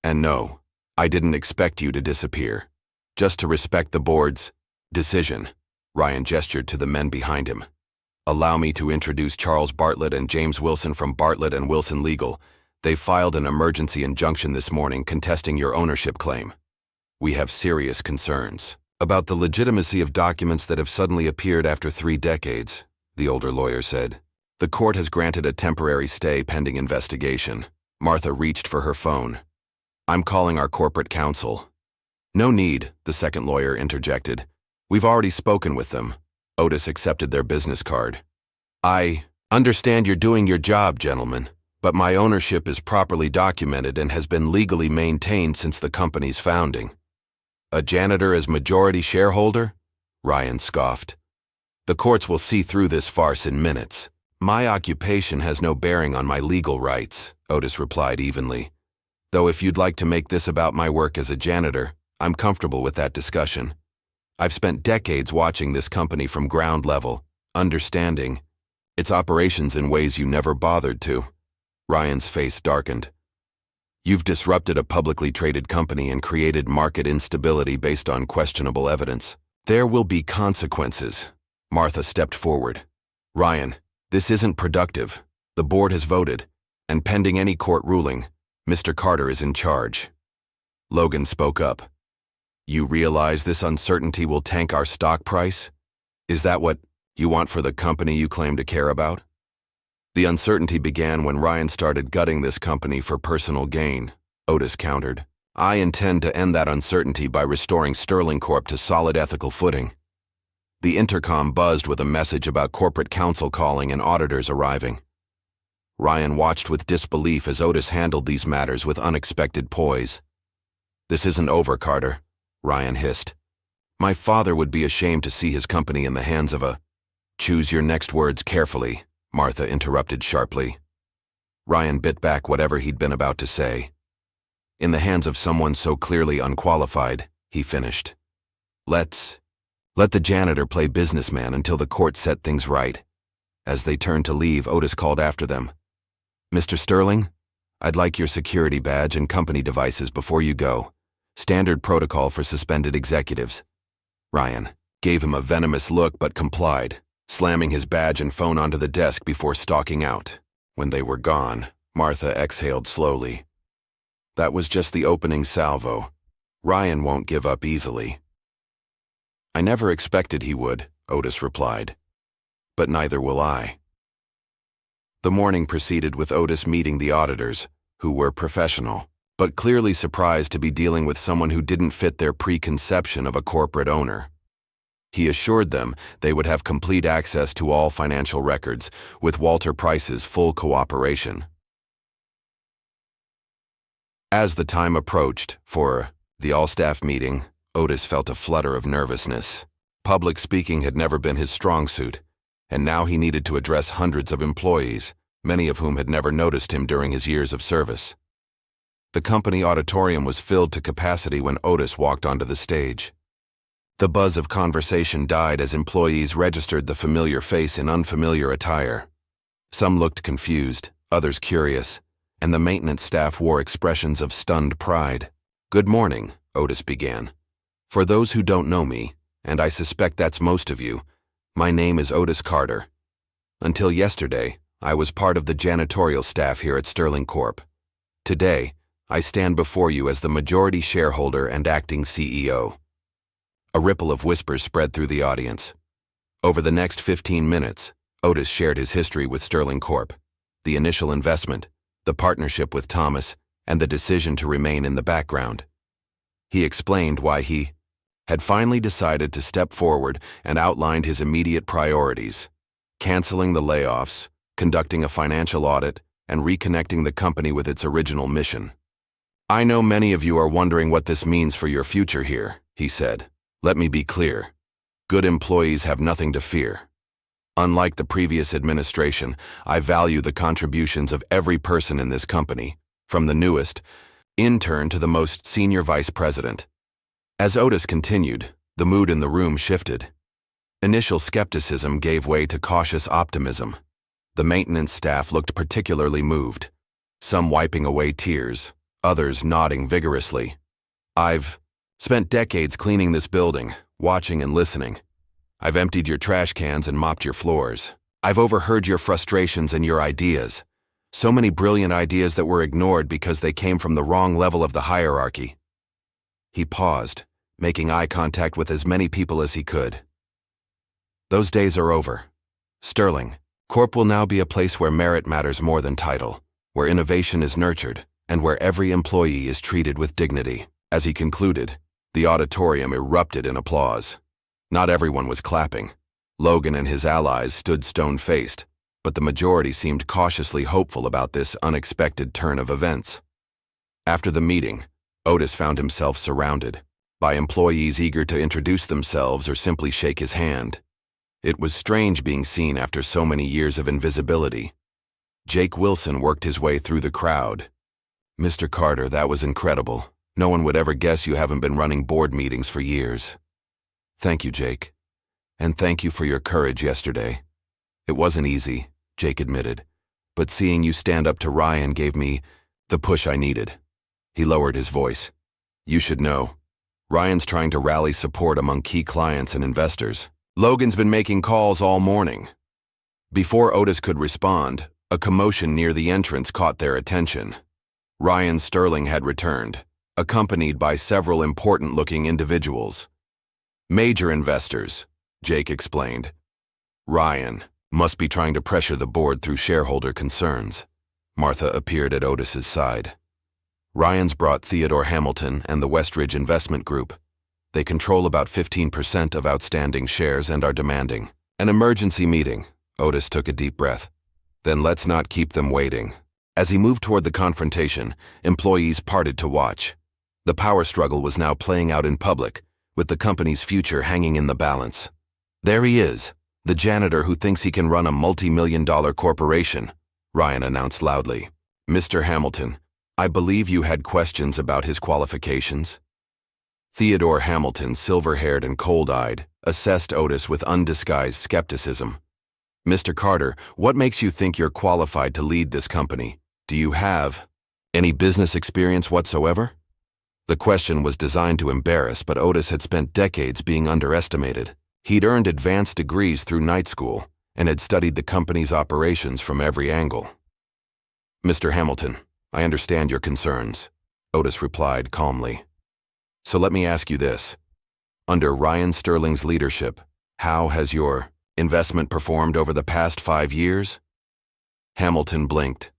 And no, I didn't expect you to disappear. Just to respect the board's decision, Ryan gestured to the men behind him. Allow me to introduce Charles Bartlett and James Wilson from Bartlett and Wilson Legal. They filed an emergency injunction this morning contesting your ownership claim. We have serious concerns about the legitimacy of documents that have suddenly appeared after 3 decades, the older lawyer said. The court has granted a temporary stay pending investigation. Martha reached for her phone. I'm calling our corporate counsel. No need, the second lawyer interjected. We've already spoken with them. Otis accepted their business card. I understand you're doing your job, gentlemen, but my ownership is properly documented and has been legally maintained since the company's founding. A janitor as majority shareholder? Ryan scoffed. The courts will see through this farce in minutes. My occupation has no bearing on my legal rights, Otis replied evenly. Though if you'd like to make this about my work as a janitor, I'm comfortable with that discussion. I've spent decades watching this company from ground level, understanding its operations in ways you never bothered to. Ryan's face darkened. You've disrupted a publicly traded company and created market instability based on questionable evidence. There will be consequences. Martha stepped forward. Ryan, this isn't productive. The board has voted, and pending any court ruling, Mr. Carter is in charge. Logan spoke up. You realize this uncertainty will tank our stock price? Is that what you want for the company you claim to care about? The uncertainty began when Ryan started gutting this company for personal gain, Otis countered. I intend to end that uncertainty by restoring Sterling Corp to solid ethical footing. The intercom buzzed with a message about corporate counsel calling and auditors arriving. Ryan watched with disbelief as Otis handled these matters with unexpected poise. This isn't over, Carter, Ryan hissed. My father would be ashamed to see his company in the hands of a— Choose your next words carefully, Martha interrupted sharply. Ryan bit back whatever he'd been about to say. In the hands of someone so clearly unqualified, he finished. Let the janitor play businessman until the court set things right. As they turned to leave, Otis called after them. Mr. Sterling, I'd like your security badge and company devices before you go. Standard protocol for suspended executives. Ryan gave him a venomous look but complied, slamming his badge and phone onto the desk before stalking out. When they were gone, Martha exhaled slowly. That was just the opening salvo. Ryan won't give up easily. I never expected he would, Otis replied. But neither will I. The morning proceeded with Otis meeting the auditors, who were professional, but clearly surprised to be dealing with someone who didn't fit their preconception of a corporate owner. He assured them they would have complete access to all financial records, with Walter Price's full cooperation. As the time approached for the all-staff meeting, Otis felt a flutter of nervousness. Public speaking had never been his strong suit, and now he needed to address hundreds of employees, many of whom had never noticed him during his years of service. The company auditorium was filled to capacity when Otis walked onto the stage. The buzz of conversation died as employees registered the familiar face in unfamiliar attire. Some looked confused, others curious, and the maintenance staff wore expressions of stunned pride. Good morning, Otis began. For those who don't know me, and I suspect that's most of you, my name is Otis Carter. Until yesterday, I was part of the janitorial staff here at Sterling Corp. Today, I stand before you as the majority shareholder and acting CEO. A ripple of whispers spread through the audience. Over the next 15 minutes, Otis shared his history with Sterling Corp, the initial investment, the partnership with Thomas, and the decision to remain in the background. He explained why he had finally decided to step forward and outlined his immediate priorities: canceling the layoffs, conducting a financial audit, and reconnecting the company with its original mission. I know many of you are wondering what this means for your future here, he said. Let me be clear. Good employees have nothing to fear. Unlike the previous administration, I value the contributions of every person in this company, from the newest intern to the most senior vice president. As Otis continued, the mood in the room shifted. Initial skepticism gave way to cautious optimism. The maintenance staff looked particularly moved, some wiping away tears, others nodding vigorously. I've spent decades cleaning this building, watching and listening. I've emptied your trash cans and mopped your floors. I've overheard your frustrations and your ideas. So many brilliant ideas that were ignored because they came from the wrong level of the hierarchy. He paused, making eye contact with as many people as he could. Those days are over. Sterling Corp will now be a place where merit matters more than title, where innovation is nurtured, and where every employee is treated with dignity. As he concluded, the auditorium erupted in applause. Not everyone was clapping. Logan and his allies stood stone-faced, but the majority seemed cautiously hopeful about this unexpected turn of events. After the meeting, Otis found himself surrounded by employees eager to introduce themselves or simply shake his hand. It was strange being seen after so many years of invisibility. Jake Wilson worked his way through the crowd. "Mr. Carter, that was incredible. No one would ever guess you haven't been running board meetings for years." "Thank you, Jake. And thank you for your courage yesterday. It wasn't easy," Jake admitted, "but seeing you stand up to Ryan gave me the push I needed." He lowered his voice. "You should know. Ryan's trying to rally support among key clients and investors. Logan's been making calls all morning." Before Otis could respond, a commotion near the entrance caught their attention. Ryan Sterling had returned, accompanied by several important-looking individuals. "Major investors," Jake explained. "Ryan must be trying to pressure the board through shareholder concerns." Martha appeared at Otis's side. "Ryan's brought Theodore Hamilton and the Westridge Investment Group. They control about 15% of outstanding shares and are demanding an emergency meeting." Otis took a deep breath. "Then let's not keep them waiting." As he moved toward the confrontation, employees parted to watch. The power struggle was now playing out in public, with the company's future hanging in the balance. "There he is, the janitor who thinks he can run a multi-million-dollar corporation," Ryan announced loudly. "Mr. Hamilton, I believe you had questions about his qualifications?" Theodore Hamilton, silver-haired and cold-eyed, assessed Otis with undisguised skepticism. "Mr. Carter, what makes you think you're qualified to lead this company? Do you have any business experience whatsoever?" The question was designed to embarrass, but Otis had spent decades being underestimated. He'd earned advanced degrees through night school and had studied the company's operations from every angle. "Mr. Hamilton, I understand your concerns," Otis replied calmly. "So let me ask you this. Under Ryan Sterling's leadership, how has your investment performed over the past 5 years?" Hamilton blinked.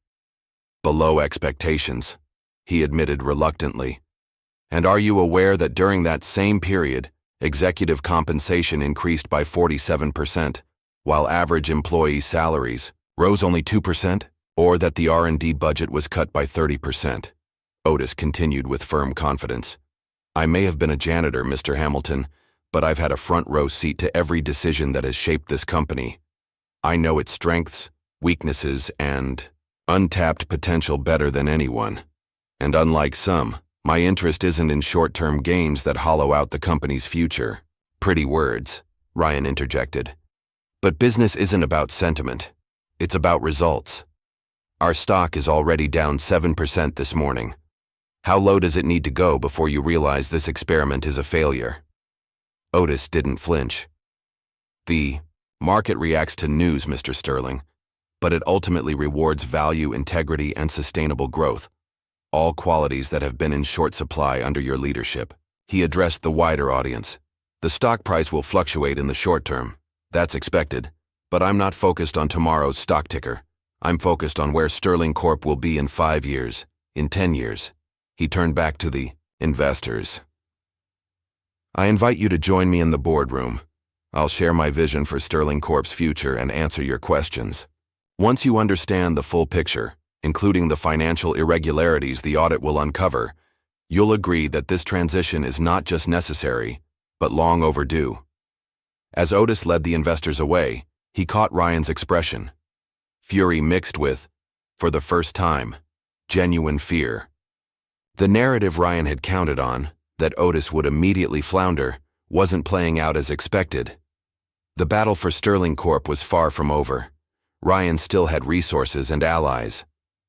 "Below expectations," he admitted reluctantly. "And are you aware that during that same period, executive compensation increased by 47%, while average employee salaries rose only 2%, or that the R&D budget was cut by 30%? Otis continued with firm confidence. "I may have been a janitor, Mr. Hamilton, but I've had a front-row seat to every decision that has shaped this company. I know its strengths, weaknesses, and untapped potential better than anyone. And unlike some, my interest isn't in short-term gains that hollow out the company's future." "Pretty words," Ryan interjected. "But business isn't about sentiment. It's about results. Our stock is already down 7% this morning. How low does it need to go before you realize this experiment is a failure?" Otis didn't flinch. "The market reacts to news, Mr. Sterling, but it ultimately rewards value, integrity, and sustainable growth, all qualities that have been in short supply under your leadership." He addressed the wider audience. "The stock price will fluctuate in the short term. That's expected. But I'm not focused on tomorrow's stock ticker. I'm focused on where Sterling Corp will be in 5 years, in 10 years. He turned back to the investors. "I invite you to join me in the boardroom. I'll share my vision for Sterling Corp's future and answer your questions. Once you understand the full picture, including the financial irregularities the audit will uncover, you'll agree that this transition is not just necessary, but long overdue." As Otis led the investors away, He caught Ryan's expression. Fury mixed with, for the first time, genuine fear. The narrative Ryan had counted on, that Otis would immediately flounder, wasn't playing out as expected. The battle for Sterling Corp was far from over. Ryan still had resources and allies.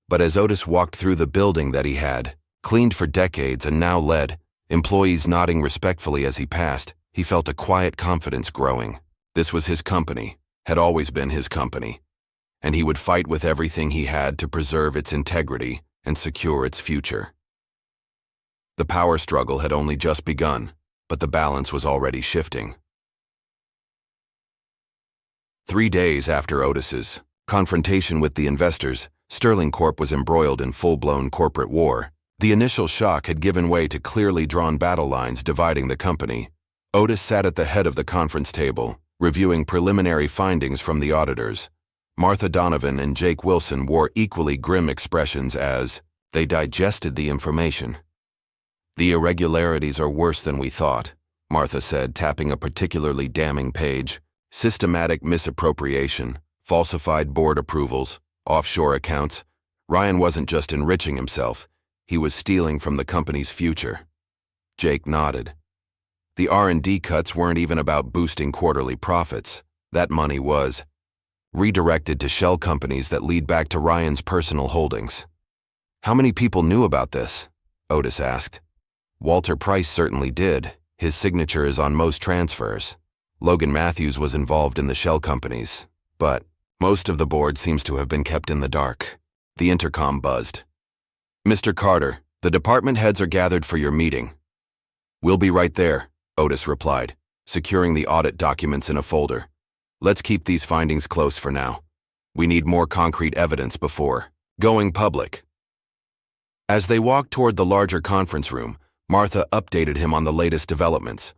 But as Otis walked through the building that he had, cleaned for decades and now led, employees nodding respectfully as he passed, he felt a quiet confidence growing. This was his company, had always been his company, and he would fight with everything he had to preserve its integrity and secure its future. The power struggle had only just begun, but the balance was already shifting. 3 days after Otis's confrontation with the investors, Sterling Corp was embroiled in full-blown corporate war. The initial shock had given way to clearly drawn battle lines dividing the company. Otis sat at the head of the conference table, reviewing preliminary findings from the auditors. Martha Donovan and Jake Wilson wore equally grim expressions as they digested the information. "The irregularities are worse than we thought," Martha said, tapping a particularly damning page. "Systematic misappropriation, falsified board approvals, offshore accounts. Ryan wasn't just enriching himself, he was stealing from the company's future." Jake nodded. The R&D cuts weren't even about boosting quarterly profits. That money was redirected to shell companies that lead back to Ryan's personal holdings. "How many people knew about this?" Otis asked. "Walter Price certainly did. His signature is on most transfers. Logan Matthews was involved in the shell companies, but most of the board seems to have been kept in the dark." The intercom buzzed. "Mr. Carter, the department heads are gathered for your meeting." "We'll be right there," Otis replied, securing the audit documents in a folder. "Let's keep these findings close for now. We need more concrete evidence before going public." As they walked toward the larger conference room, Martha updated him on the latest developments.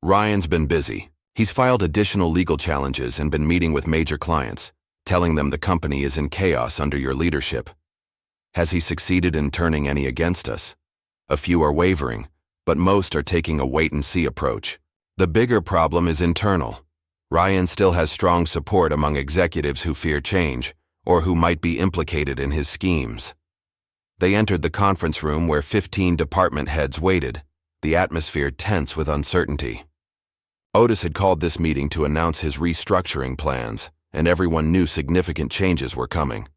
"Ryan's been busy. He's filed additional legal challenges and been meeting with major clients, telling them the company is in chaos under your leadership. Has he succeeded in turning any against us? A few are wavering, but most are taking a wait-and-see approach. The bigger problem is internal. Ryan still has strong support among executives who fear change, or who might be implicated in his schemes." They entered the conference room where 15 department heads waited, the atmosphere tense with uncertainty. Otis had called this meeting to announce his restructuring plans, and everyone knew significant changes were coming.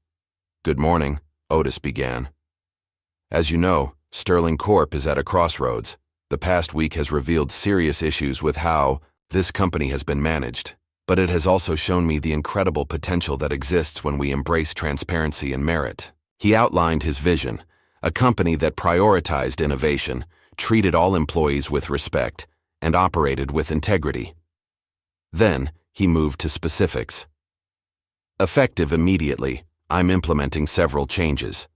"Good morning," Otis began. "As you know, Sterling Corp is at a crossroads. The past week has revealed serious issues with how this company has been managed, but it has also shown me the incredible potential that exists when we embrace transparency and merit." He outlined his vision, a company that prioritized innovation, treated all employees with respect, and operated with integrity. Then, he moved to specifics. "Effective immediately, I'm implementing several changes.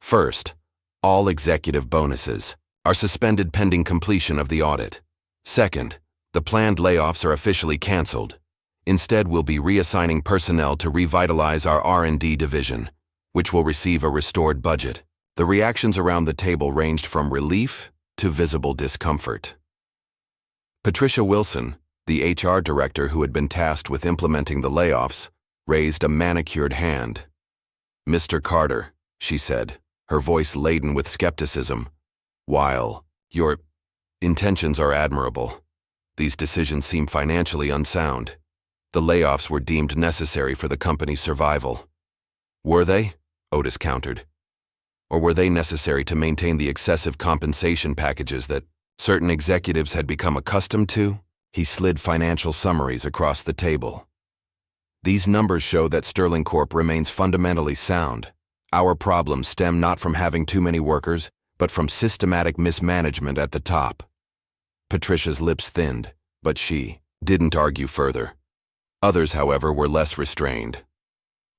First, all executive bonuses are suspended pending completion of the audit. Second, the planned layoffs are officially canceled. Instead, we'll be reassigning personnel to revitalize our R&D division, which will receive a restored budget." The reactions around the table ranged from relief to visible discomfort. Patricia Wilson, the HR director who had been tasked with implementing the layoffs, raised a manicured hand. "Mr. Carter," she said, her voice laden with skepticism, "while your intentions are admirable, these decisions seem financially unsound. The layoffs were deemed necessary for the company's survival." "Were they?" Otis countered. "Or were they necessary to maintain the excessive compensation packages that certain executives had become accustomed to?" He slid financial summaries across the table. "These numbers show that Sterling Corp remains fundamentally sound. Our problems stem not from having too many workers, but from systematic mismanagement at the top." Patricia's lips thinned, but she didn't argue further. Others, however, were less restrained.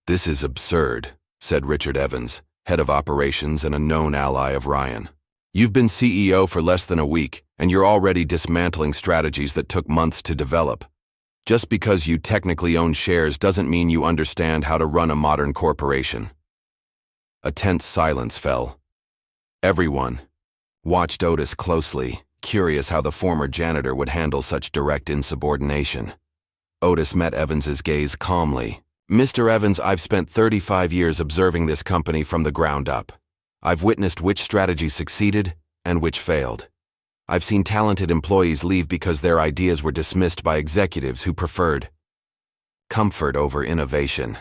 "This is absurd," said Richard Evans, head of operations and a known ally of Ryan. "You've been CEO for less than a week, and you're already dismantling strategies that took months to develop. Just because you technically own shares doesn't mean you understand how to run a modern corporation." A tense silence fell. Everyone watched Otis closely, curious how the former janitor would handle such direct insubordination. Otis met Evans's gaze calmly. "Mr. Evans, I've spent 35 years observing this company from the ground up. I've witnessed which strategy succeeded and which failed. I've seen talented employees leave because their ideas were dismissed by executives who preferred comfort over innovation."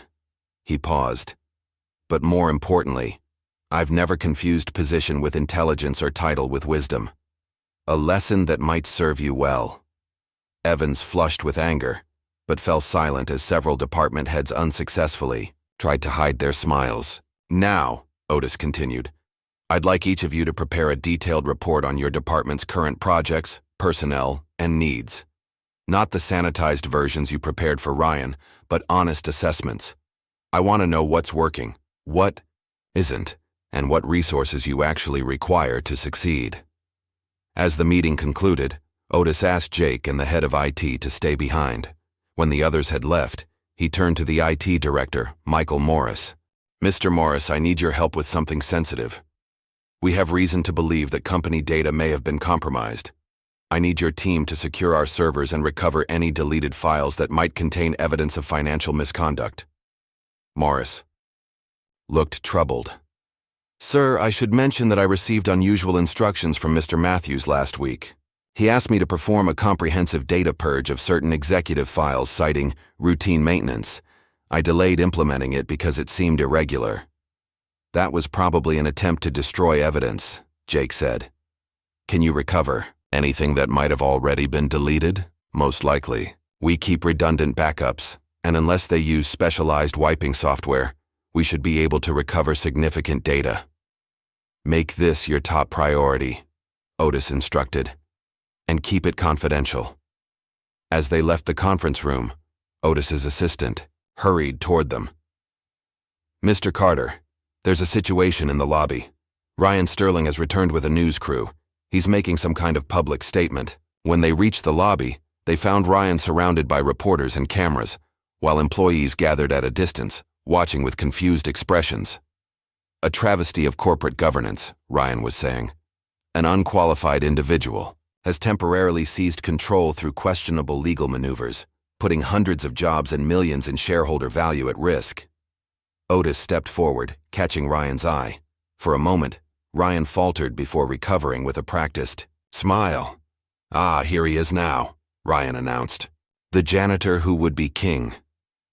He paused. "But more importantly, I've never confused position with intelligence or title with wisdom. A lesson that might serve you well." Evans flushed with anger, but fell silent as several department heads unsuccessfully tried to hide their smiles. "Now," Otis continued, "I'd like each of you to prepare a detailed report on your department's current projects, personnel, and needs. Not the sanitized versions you prepared for Ryan, but honest assessments. I want to know what's working, what isn't, and what resources you actually require to succeed." As the meeting concluded, Otis asked Jake and the head of IT to stay behind. When the others had left, he turned to the IT director, Michael Morris. "Mr. Morris, I need your help with something sensitive. We have reason to believe that company data may have been compromised. I need your team to secure our servers and recover any deleted files that might contain evidence of financial misconduct." Morris looked troubled. "Sir, I should mention that I received unusual instructions from Mr. Matthews last week. He asked me to perform a comprehensive data purge of certain executive files citing routine maintenance. I delayed implementing it because it seemed irregular." "That was probably an attempt to destroy evidence," Jake said. "Can you recover anything that might have already been deleted?" "Most likely. We keep redundant backups, and unless they use specialized wiping software, we should be able to recover significant data." "Make this your top priority," Otis instructed, "and keep it confidential." As they left the conference room, Otis's assistant hurried toward them. "Mr. Carter, there's a situation in the lobby. Ryan Sterling has returned with a news crew. He's making some kind of public statement." When they reached the lobby, they found Ryan surrounded by reporters and cameras, while employees gathered at a distance, watching with confused expressions. "A travesty of corporate governance," Ryan was saying. "An unqualified individual has temporarily seized control through questionable legal maneuvers, putting hundreds of jobs and millions in shareholder value at risk." Otis stepped forward, catching Ryan's eye. For a moment, Ryan faltered before recovering with a practiced smile. "Ah, here he is now," Ryan announced. "The janitor who would be king.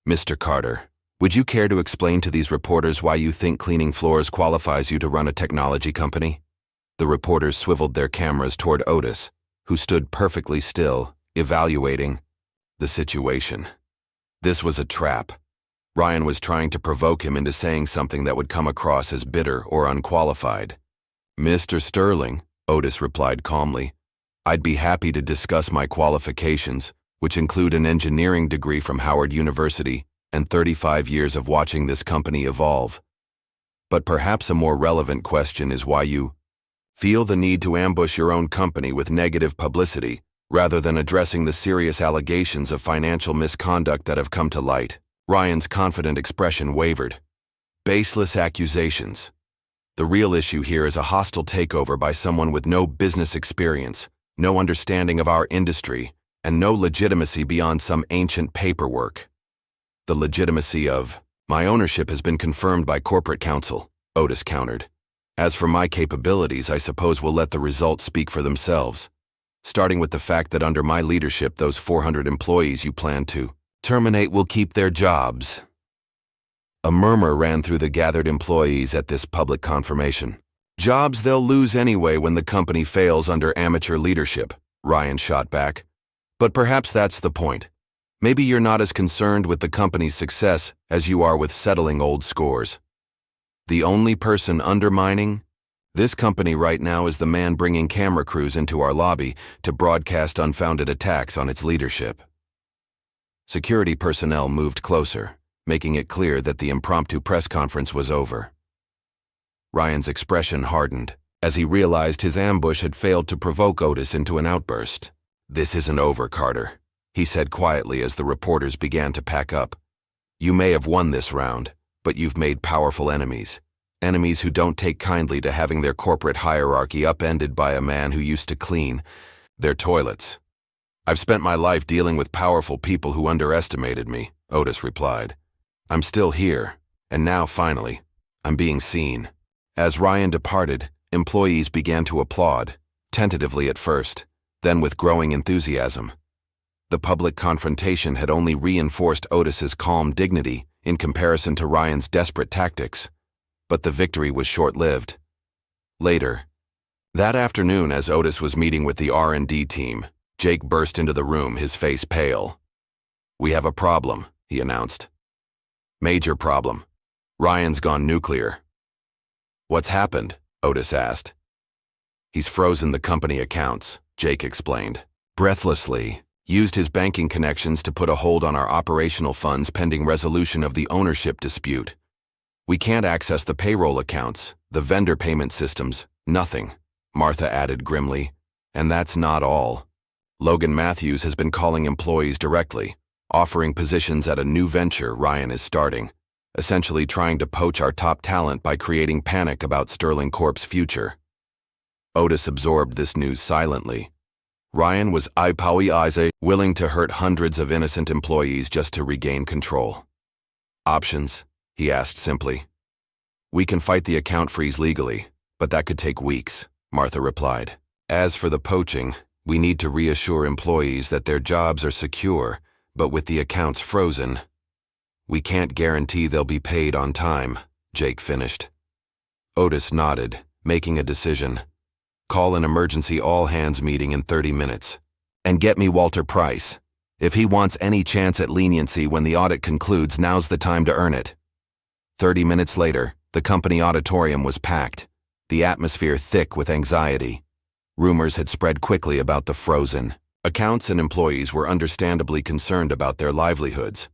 Mr. Carter, would you care to explain to these reporters why you think cleaning floors qualifies you to run a technology company?" The reporters swiveled their cameras toward Otis, who stood perfectly still, evaluating the situation. This was a trap. Ryan was trying to provoke him into saying something that would come across as bitter or unqualified. "Mr. Sterling," Otis replied calmly, "I'd be happy to discuss my qualifications, which include an engineering degree from Howard University and 35 years of watching this company evolve. But perhaps a more relevant question is why you feel the need to ambush your own company with negative publicity, rather than addressing the serious allegations of financial misconduct that have come to light." Ryan's confident expression wavered. "Baseless accusations. The real issue here is a hostile takeover by someone with no business experience, no understanding of our industry, and no legitimacy beyond some ancient paperwork." "The legitimacy of my ownership has been confirmed by corporate counsel," Otis countered. "As for my capabilities, I suppose we'll let the results speak for themselves. Starting with the fact that under my leadership, those 400 employees you plan to terminate will keep their jobs." A murmur ran through the gathered employees at this public confirmation. "Jobs they'll lose anyway when the company fails under amateur leadership," Ryan shot back. "But perhaps that's the point. Maybe you're not as concerned with the company's success as you are with settling old scores. The only person undermining this company right now is the man bringing camera crews into our lobby to broadcast unfounded attacks on its leadership." Security personnel moved closer, making it clear that the impromptu press conference was over. Ryan's expression hardened as he realized his ambush had failed to provoke Otis into an outburst. "This isn't over, Carter," he said quietly as the reporters began to pack up. "You may have won this round, but you've made powerful enemies. Enemies who don't take kindly to having their corporate hierarchy upended by a man who used to clean their toilets." I've spent my life dealing with powerful people who underestimated me, Otis replied. I'm still here, and now, finally, I'm being seen. As Ryan departed, employees began to applaud, tentatively at first, then with growing enthusiasm. The public confrontation had only reinforced Otis's calm dignity in comparison to Ryan's desperate tactics, but the victory was short-lived. Later, that afternoon, as Otis was meeting with the R&D team, Jake burst into the room, his face pale. "We have a problem," he announced. "Major problem. Ryan's gone nuclear." "What's happened?" Otis asked. "He's frozen the company accounts," Jake explained. "Breathlessly, used his banking connections to put a hold on our operational funds pending resolution of the ownership dispute. We can't access the payroll accounts, the vendor payment systems, nothing," Martha added grimly. "And that's not all. Logan Matthews has been calling employees directly, offering positions at a new venture Ryan is starting, essentially trying to poach our top talent by creating panic about Sterling Corp's future." Otis absorbed this news silently. Ryan was willing to hurt hundreds of innocent employees just to regain control. "Options?" he asked simply. "We can fight the account freeze legally, but that could take weeks," Martha replied. "As for the poaching, we need to reassure employees that their jobs are secure, but with the accounts frozen, we can't guarantee they'll be paid on time," Jake finished. Otis nodded, making a decision. "Call an emergency all-hands meeting in 30 minutes. And get me Walter Price. If he wants any chance at leniency when the audit concludes, now's the time to earn it." 30 minutes later, the company auditorium was packed, the atmosphere thick with anxiety. Rumors had spread quickly about the frozen accounts, and employees were understandably concerned about their livelihoods.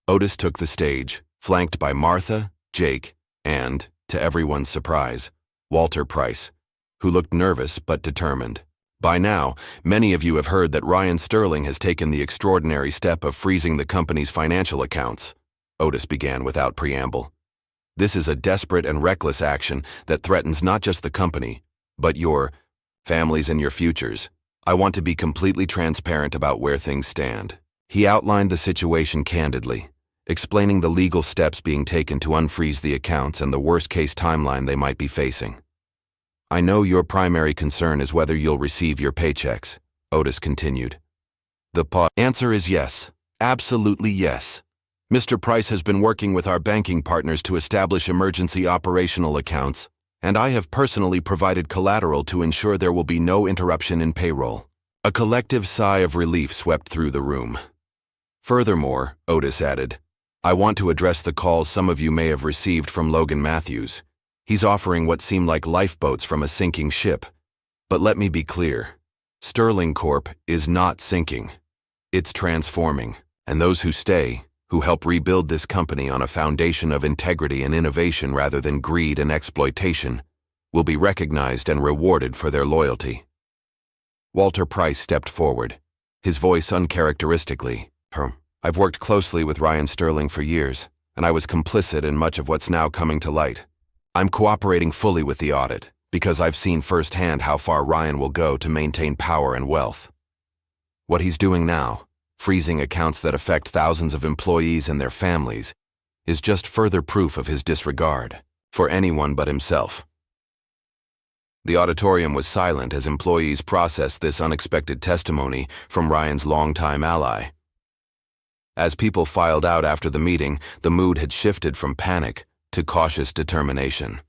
Otis took the stage, flanked by Martha, Jake, and, to everyone's surprise, Walter Price, who looked nervous but determined. "By now, many of you have heard that Ryan Sterling has taken the extraordinary step of freezing the company's financial accounts," Otis began without preamble. "This is a desperate and reckless action that threatens not just the company, but your families and your futures. I want to be completely transparent about where things stand." He outlined the situation candidly, explaining the legal steps being taken to unfreeze the accounts and the worst-case timeline they might be facing. "I know your primary concern is whether you'll receive your paychecks," Otis continued. "The answer is yes, absolutely yes. Mr. Price has been working with our banking partners to establish emergency operational accounts, and I have personally provided collateral to ensure there will be no interruption in payroll." A collective sigh of relief swept through the room. "Furthermore," Otis added, "I want to address the calls some of you may have received from Logan Matthews. He's offering what seem like lifeboats from a sinking ship. But let me be clear, Sterling Corp is not sinking. It's transforming, and those who stay, who help rebuild this company on a foundation of integrity and innovation rather than greed and exploitation, will be recognized and rewarded for their loyalty." Walter Price stepped forward, his voice uncharacteristically firm. "I've worked closely with Ryan Sterling for years, and I was complicit in much of what's now coming to light. I'm cooperating fully with the audit because I've seen firsthand how far Ryan will go to maintain power and wealth. What he's doing now, freezing accounts that affect thousands of employees and their families, is just further proof of his disregard for anyone but himself." The auditorium was silent as employees processed this unexpected testimony from Ryan's longtime ally. As people filed out after the meeting, the mood had shifted from panic to cautious determination.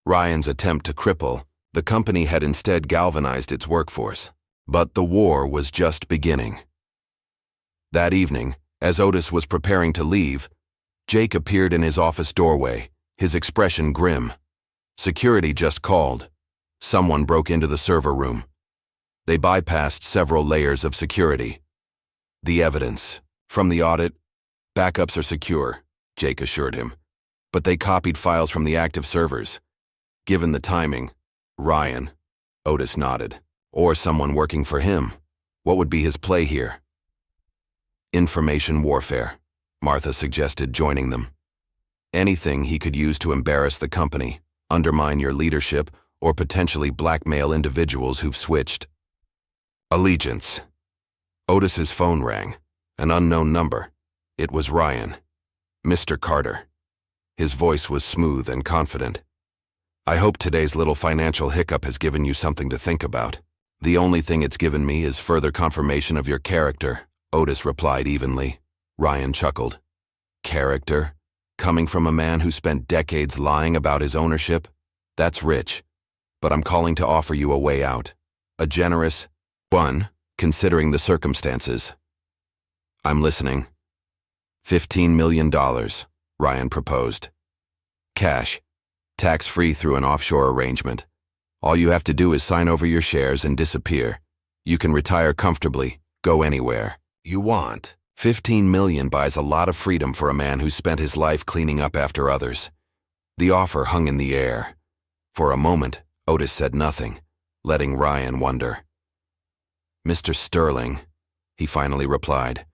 Ryan's attempt to cripple the company had instead galvanized its workforce, but the war was just beginning. That evening, as Otis was preparing to leave, Jake appeared in his office doorway, his expression grim. Security just called. Someone broke into the server room. They bypassed several layers of security. "The evidence from the audit, backups are secure," Jake assured him. "But they copied files from the active servers. Given the timing, Ryan," Otis nodded, "or someone working for him, what would be his play here?" "Information warfare," Martha suggested, joining them. "Anything he could use to embarrass the company, undermine your leadership, or potentially blackmail individuals who've switched allegiance." Otis's phone rang. An unknown number. It was Ryan. Mr. Carter. His voice was smooth and confident. I hope today's little financial hiccup has given you something to think about. The only thing it's given me is further confirmation of your character, Otis replied evenly. Ryan chuckled. Character? Coming from a man who spent decades lying about his ownership? That's rich. But I'm calling to offer you a way out. A generous one, considering the circumstances. I'm listening. $15 million, Ryan proposed. Cash. Tax-free through an offshore arrangement. All you have to do is sign over your shares and disappear. You can retire comfortably, go anywhere you want. $15 million buys a lot of freedom for a man who spent his life cleaning up after others. The offer hung in the air. For a moment, Otis said nothing, letting Ryan wonder. Mr. Sterling, he finally replied,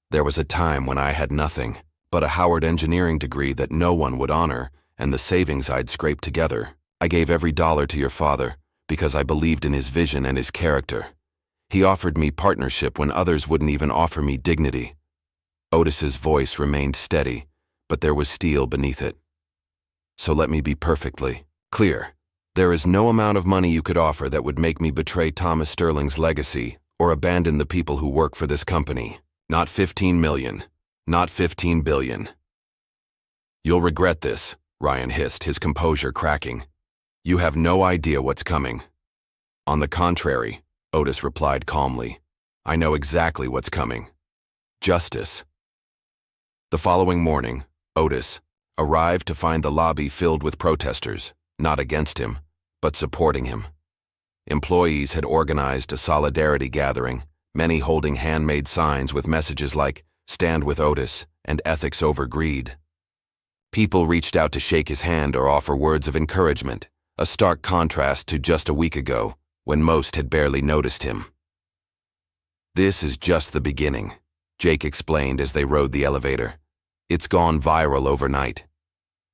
there was a time when I had nothing but a Harvard engineering degree that no one would honor, and the savings I'd scraped together. I gave every dollar to your father because I believed in his vision and his character. He offered me partnership when others wouldn't even offer me dignity. Otis's voice remained steady, but there was steel beneath it. So let me be perfectly clear. There is no amount of money you could offer that would make me betray Thomas Sterling's legacy or abandon the people who work for this company. Not 15 million. Not 15 billion. You'll regret this, Ryan hissed, his composure cracking. You have no idea what's coming. On the contrary, Otis replied calmly, I know exactly what's coming. Justice. The following morning, Otis arrived to find the lobby filled with protesters, not against him, but supporting him. Employees had organized a solidarity gathering, many holding handmade signs with messages like, Stand with Otis and Ethics over Greed. People reached out to shake his hand or offer words of encouragement, a stark contrast to just a week ago, when most had barely noticed him. This is just the beginning, Jake explained as they rode the elevator. It's gone viral overnight.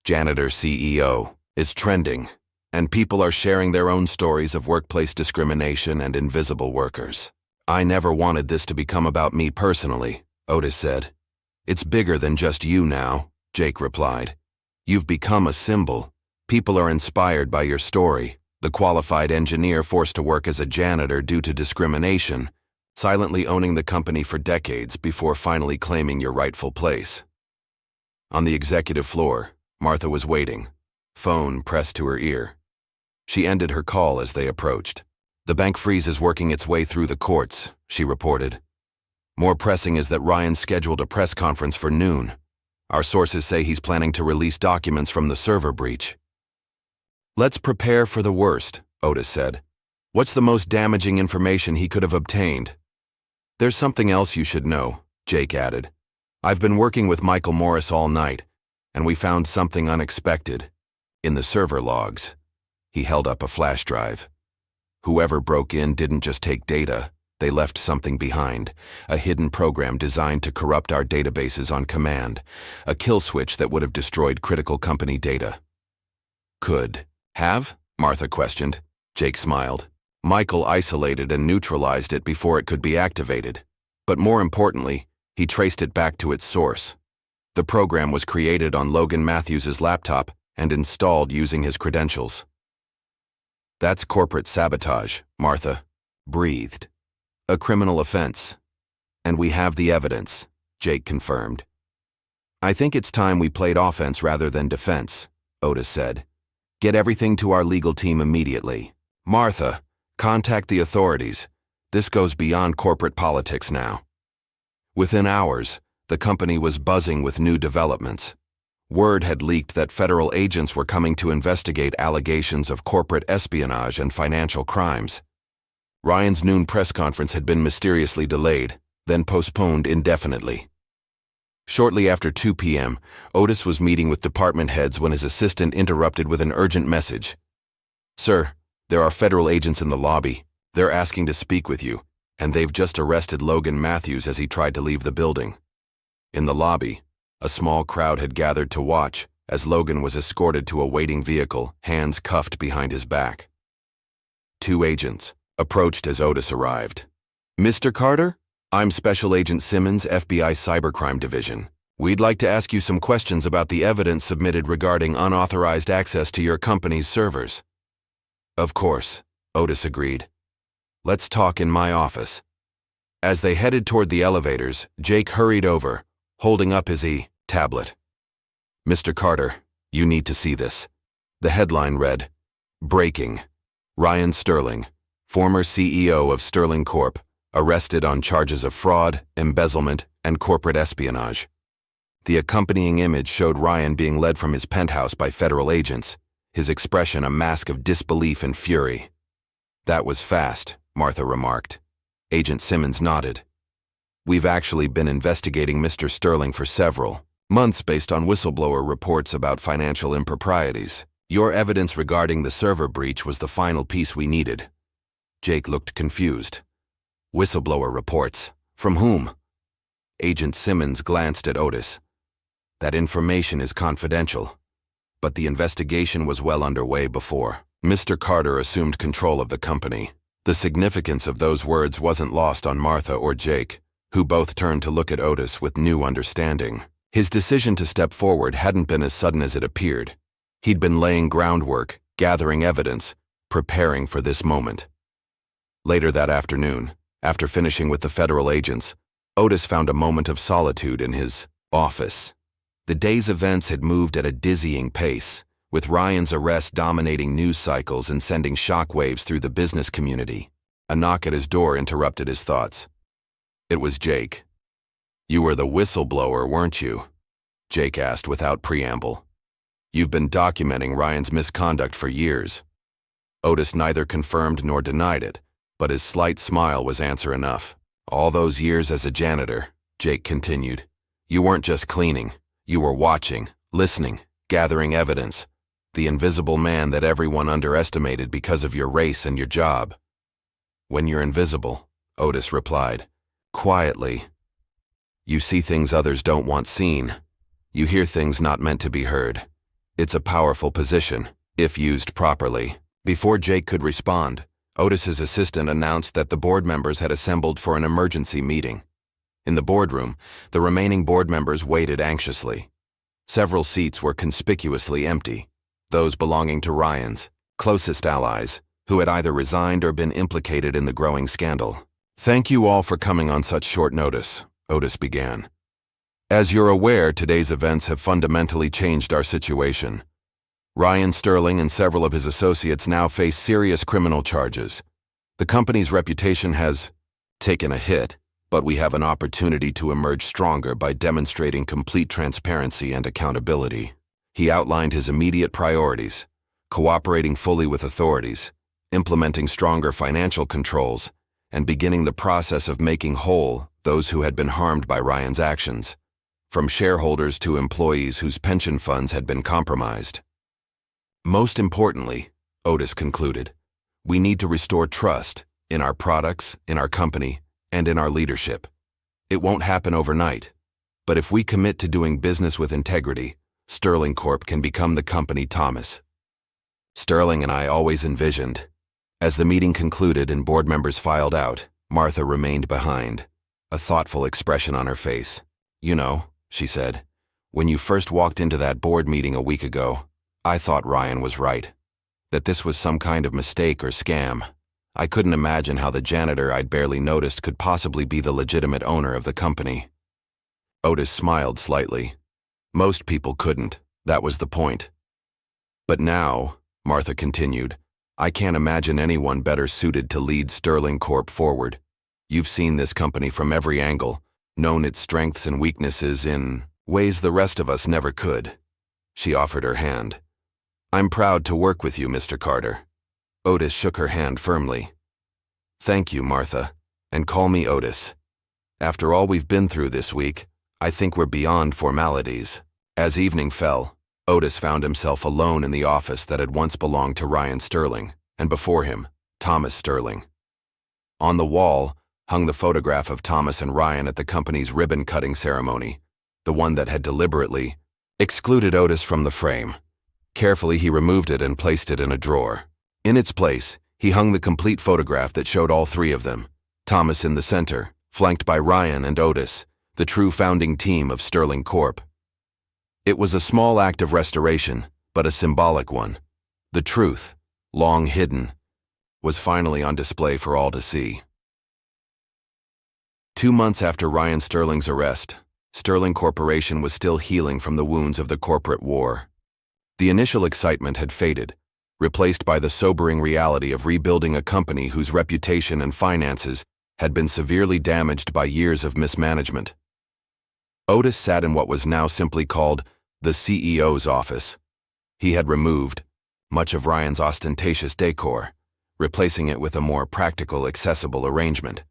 Janitor CEO is trending, and people are sharing their own stories of workplace discrimination and invisible workers. I never wanted this to become about me personally, Otis said. It's bigger than just you now, Jake replied. You've become a symbol. People are inspired by your story. The qualified engineer forced to work as a janitor due to discrimination, silently owning the company for decades before finally claiming your rightful place. On the executive floor, Martha was waiting, phone pressed to her ear. She ended her call as they approached. The bank freeze is working its way through the courts, she reported. More pressing is that Ryan scheduled a press conference for noon. Our sources say he's planning to release documents from the server breach. Let's prepare for the worst, Otis said. What's the most damaging information he could have obtained? There's something else you should know, Jake added. I've been working with Michael Morris all night, and we found something unexpected. In the server logs. He held up a flash drive. Whoever broke in didn't just take data, they left something behind, a hidden program designed to corrupt our databases on command, a kill switch that would have destroyed critical company data. Could have? Martha questioned. Jake smiled. Michael isolated and neutralized it before it could be activated. But more importantly, he traced it back to its source. The program was created on Logan Matthews's laptop and installed using his credentials. That's corporate sabotage, Martha breathed. A criminal offense. And we have the evidence, Jake confirmed. I think it's time we played offense rather than defense, Otis said. Get everything to our legal team immediately. Martha, contact the authorities. This goes beyond corporate politics now. Within hours, the company was buzzing with new developments. Word had leaked that federal agents were coming to investigate allegations of corporate espionage and financial crimes. Ryan's noon press conference had been mysteriously delayed, then postponed indefinitely. Shortly after 2 p.m., Otis was meeting with department heads when his assistant interrupted with an urgent message. Sir, there are federal agents in the lobby. They're asking to speak with you, and they've just arrested Logan Matthews as he tried to leave the building. In the lobby, a small crowd had gathered to watch as Logan was escorted to a waiting vehicle, hands cuffed behind his back. 2 agents approached as Otis arrived. Mr. Carter? I'm Special Agent Simmons, FBI Cybercrime Division. We'd like to ask you some questions about the evidence submitted regarding unauthorized access to your company's servers. Of course, Otis agreed. Let's talk in my office. As they headed toward the elevators, Jake hurried over, holding up his tablet. Mr. Carter, you need to see this. The headline read, "Breaking. Ryan Sterling, former CEO of Sterling Corp, arrested on charges of fraud, embezzlement, and corporate espionage." The accompanying image showed Ryan being led from his penthouse by federal agents, his expression a mask of disbelief and fury. "That was fast," Martha remarked. Agent Simmons nodded. "We've actually been investigating Mr. Sterling for several months based on whistleblower reports about financial improprieties. Your evidence regarding the server breach was the final piece we needed." Jake looked confused. "Whistleblower reports? From whom?" Agent Simmons glanced at Otis. "That information is confidential, but the investigation was well underway before Mr. Carter assumed control of the company." The significance of those words wasn't lost on Martha or Jake, who both turned to look at Otis with new understanding. His decision to step forward hadn't been as sudden as it appeared. He'd been laying groundwork, gathering evidence, preparing for this moment. Later that afternoon, after finishing with the federal agents, Otis found a moment of solitude in his office. The day's events had moved at a dizzying pace, with Ryan's arrest dominating news cycles and sending shockwaves through the business community. A knock at his door interrupted his thoughts. It was Jake. "You were the whistleblower, weren't you?" Jake asked without preamble. "You've been documenting Ryan's misconduct for years." Otis neither confirmed nor denied it, but his slight smile was answer enough. "All those years as a janitor," Jake continued, "you weren't just cleaning. You were watching, listening, gathering evidence. The invisible man that everyone underestimated because of your race and your job." "When you're invisible," Otis replied, quietly, "you see things others don't want seen. You hear things not meant to be heard. It's a powerful position, if used properly." Before Jake could respond, Otis's assistant announced that the board members had assembled for an emergency meeting. In the boardroom, the remaining board members waited anxiously. Several seats were conspicuously empty, those belonging to Ryan's closest allies, who had either resigned or been implicated in the growing scandal. "Thank you all for coming on such short notice," Otis began. "As you're aware, today's events have fundamentally changed our situation. Ryan Sterling and several of his associates now face serious criminal charges. The company's reputation has taken a hit, but we have an opportunity to emerge stronger by demonstrating complete transparency and accountability." He outlined his immediate priorities: cooperating fully with authorities, implementing stronger financial controls, and beginning the process of making whole those who had been harmed by Ryan's actions, from shareholders to employees whose pension funds had been compromised. "Most importantly," Otis concluded, "we need to restore trust in our products, in our company, and in our leadership. It won't happen overnight, but if we commit to doing business with integrity, Sterling Corp can become the company Thomas, Sterling, and I always envisioned." As the meeting concluded and board members filed out, Martha remained behind, a thoughtful expression on her face. "You know," she said, "when you first walked into that board meeting a week ago, I thought Ryan was right, that this was some kind of mistake or scam. I couldn't imagine how the janitor I'd barely noticed could possibly be the legitimate owner of the company." Otis smiled slightly. "Most people couldn't, that was the point. But now," Martha continued, "I can't imagine anyone better suited to lead Sterling Corp forward. You've seen this company from every angle, known its strengths and weaknesses in ways the rest of us never could." She offered her hand. "I'm proud to work with you, Mr. Carter." Otis shook her hand firmly. "Thank you, Martha, and call me Otis. After all we've been through this week, I think we're beyond formalities." As evening fell, Otis found himself alone in the office that had once belonged to Ryan Sterling, and before him, Thomas Sterling. On the wall hung the photograph of Thomas and Ryan at the company's ribbon-cutting ceremony, the one that had deliberately excluded Otis from the frame. Carefully, he removed it and placed it in a drawer. In its place, he hung the complete photograph that showed all three of them, Thomas in the center, flanked by Ryan and Otis, the true founding team of Sterling Corp. It was a small act of restoration, but a symbolic one. The truth, long hidden, was finally on display for all to see. 2 months after Ryan Sterling's arrest, Sterling Corporation was still healing from the wounds of the corporate war. The initial excitement had faded, replaced by the sobering reality of rebuilding a company whose reputation and finances had been severely damaged by years of mismanagement. Otis sat in what was now simply called the CEO's office. He had removed much of Ryan's ostentatious decor, replacing it with a more practical, accessible arrangement.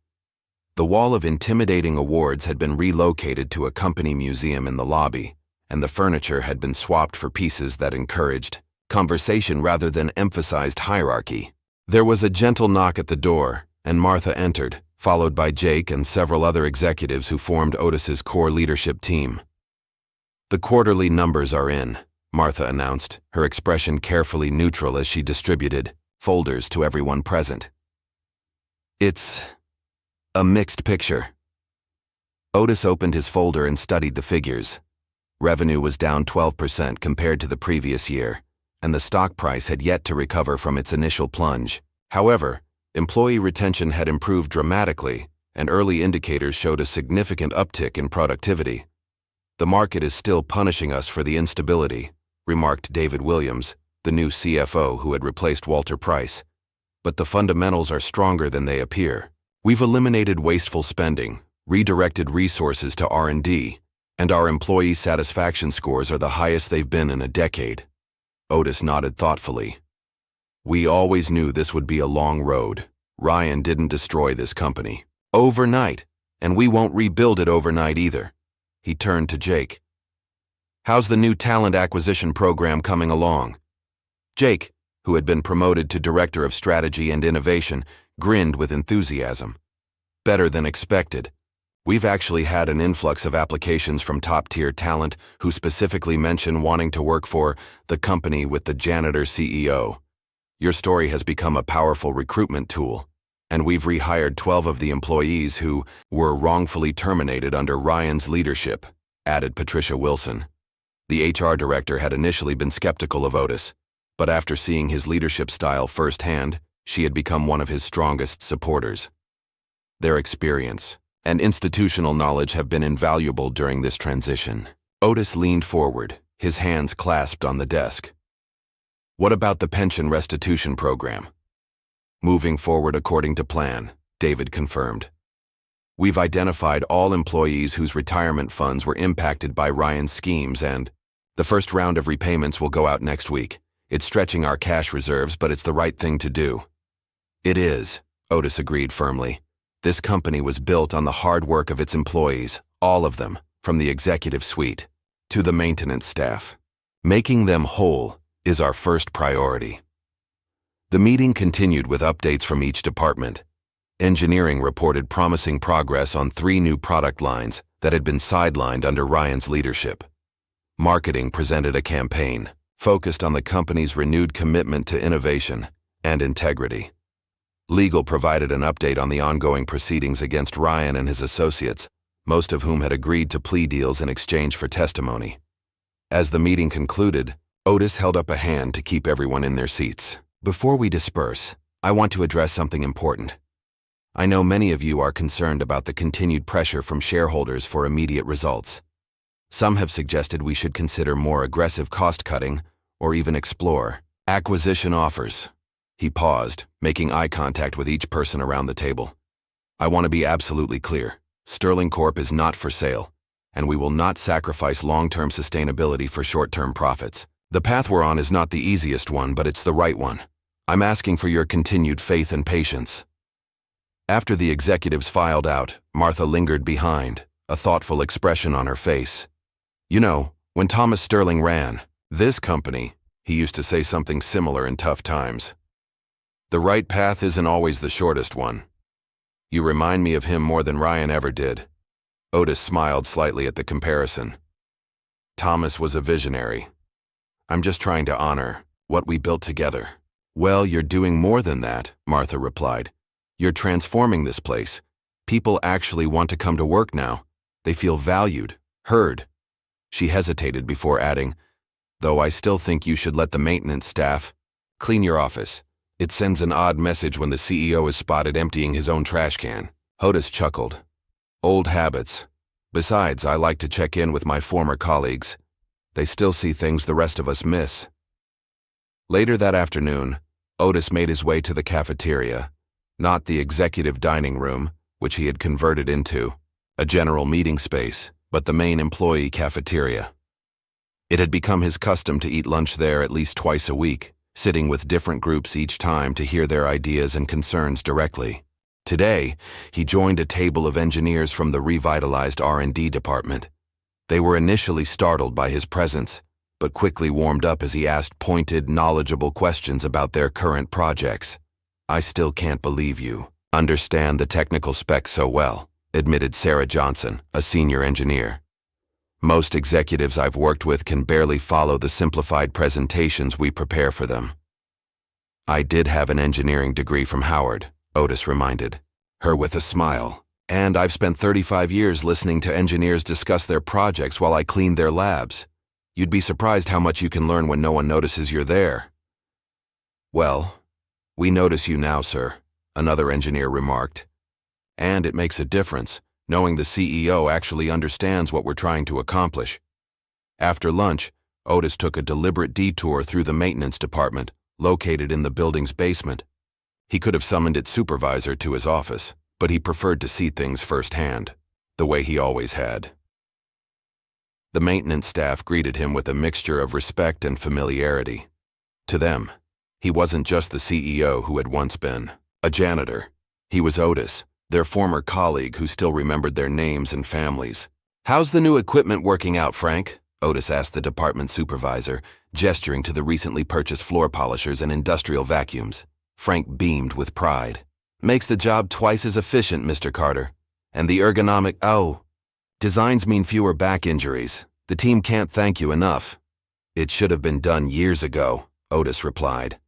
The wall of intimidating awards had been relocated to a company museum in the lobby, and the furniture had been swapped for pieces that encouraged conversation rather than emphasized hierarchy. There was a gentle knock at the door, and Martha entered, followed by Jake and several other executives who formed Otis's core leadership team. "The quarterly numbers are in," Martha announced, her expression carefully neutral as she distributed folders to everyone present. "It's a mixed picture." Otis opened his folder and studied the figures. Revenue was down 12% compared to the previous year, and the stock price had yet to recover from its initial plunge. However, employee retention had improved dramatically, and early indicators showed a significant uptick in productivity. "The market is still punishing us for the instability," remarked David Williams, the new CFO who had replaced Walter Price. "But the fundamentals are stronger than they appear. We've eliminated wasteful spending, redirected resources to R&D, and our employee satisfaction scores are the highest they've been in a decade." Otis nodded thoughtfully. "We always knew this would be a long road. Ryan didn't destroy this company overnight, and we won't rebuild it overnight either." He turned to Jake. "How's the new talent acquisition program coming along?" Jake, who had been promoted to Director of Strategy and Innovation, grinned with enthusiasm. "Better than expected. We've actually had an influx of applications from top-tier talent who specifically mention wanting to work for the company with the Janitor CEO. Your story has become a powerful recruitment tool, and we've rehired 12 of the employees who were wrongfully terminated under Ryan's leadership," added Patricia Wilson. The HR director had initially been skeptical of Otis, but after seeing his leadership style firsthand, she had become one of his strongest supporters. Their experience and institutional knowledge have been invaluable during this transition. Otis leaned forward, his hands clasped on the desk. "What about the pension restitution program?" "Moving forward according to plan," David confirmed. "We've identified all employees whose retirement funds were impacted by Ryan's schemes, and the first round of repayments will go out next week. It's stretching our cash reserves, but it's the right thing to do." "It is," Otis agreed firmly. "This company was built on the hard work of its employees, all of them, from the executive suite to the maintenance staff. Making them whole is our first priority." The meeting continued with updates from each department. Engineering reported promising progress on 3 new product lines that had been sidelined under Ryan's leadership. Marketing presented a campaign focused on the company's renewed commitment to innovation and integrity. Legal provided an update on the ongoing proceedings against Ryan and his associates, most of whom had agreed to plea deals in exchange for testimony. As the meeting concluded, Otis held up a hand to keep everyone in their seats. "Before we disperse, I want to address something important. I know many of you are concerned about the continued pressure from shareholders for immediate results. Some have suggested we should consider more aggressive cost-cutting or even explore acquisition offers." He paused, making eye contact with each person around the table. "I want to be absolutely clear. Sterling Corp is not for sale, and we will not sacrifice long-term sustainability for short-term profits. The path we're on is not the easiest one, but it's the right one. I'm asking for your continued faith and patience." After the executives filed out, Martha lingered behind, a thoughtful expression on her face. "You know, when Thomas Sterling ran this company, he used to say something similar in tough times. The right path isn't always the shortest one. You remind me of him more than Ryan ever did." Otis smiled slightly at the comparison. "Thomas was a visionary. I'm just trying to honor what we built together." "Well, you're doing more than that," Martha replied. "You're transforming this place, People actually want to come to work now. They feel valued, heard. She hesitated before adding, though I still think you should let the maintenance staff clean your office. It sends an odd message when the CEO is spotted emptying his own trash can. Otis chuckled. Old habits. Besides, I like to check in with my former colleagues. They still see things the rest of us miss. Later that afternoon, Otis made his way to the cafeteria, not the executive dining room, which he had converted into a general meeting space, but the main employee cafeteria. It had become his custom to eat lunch there at least twice a week, sitting with different groups each time to hear their ideas and concerns directly. Today, he joined a table of engineers from the revitalized R&D department. They were initially startled by his presence, but quickly warmed up as he asked pointed, knowledgeable questions about their current projects. I still can't believe you understand the technical specs so well, admitted Sarah Johnson, a senior engineer. Most executives I've worked with can barely follow the simplified presentations we prepare for them. I did have an engineering degree from Howard, Otis reminded her with a smile. And I've spent 35 years listening to engineers discuss their projects while I cleaned their labs. You'd be surprised how much you can learn when no one notices you're there. Well, we notice you now, sir, another engineer remarked. And it makes a difference, knowing the CEO actually understands what we're trying to accomplish. After lunch, Otis took a deliberate detour through the maintenance department, located in the building's basement. He could have summoned its supervisor to his office, but he preferred to see things firsthand, the way he always had. The maintenance staff greeted him with a mixture of respect and familiarity. To them, he wasn't just the CEO who had once been a janitor. He was Otis, their former colleague who still remembered their names and families. How's the new equipment working out, Frank? Otis asked the department supervisor, gesturing to the recently purchased floor polishers and industrial vacuums. Frank beamed with pride. Makes the job twice as efficient, Mr. Carter. And the ergonomic, designs mean fewer back injuries. The team can't thank you enough. It should have been done years ago, Otis replied.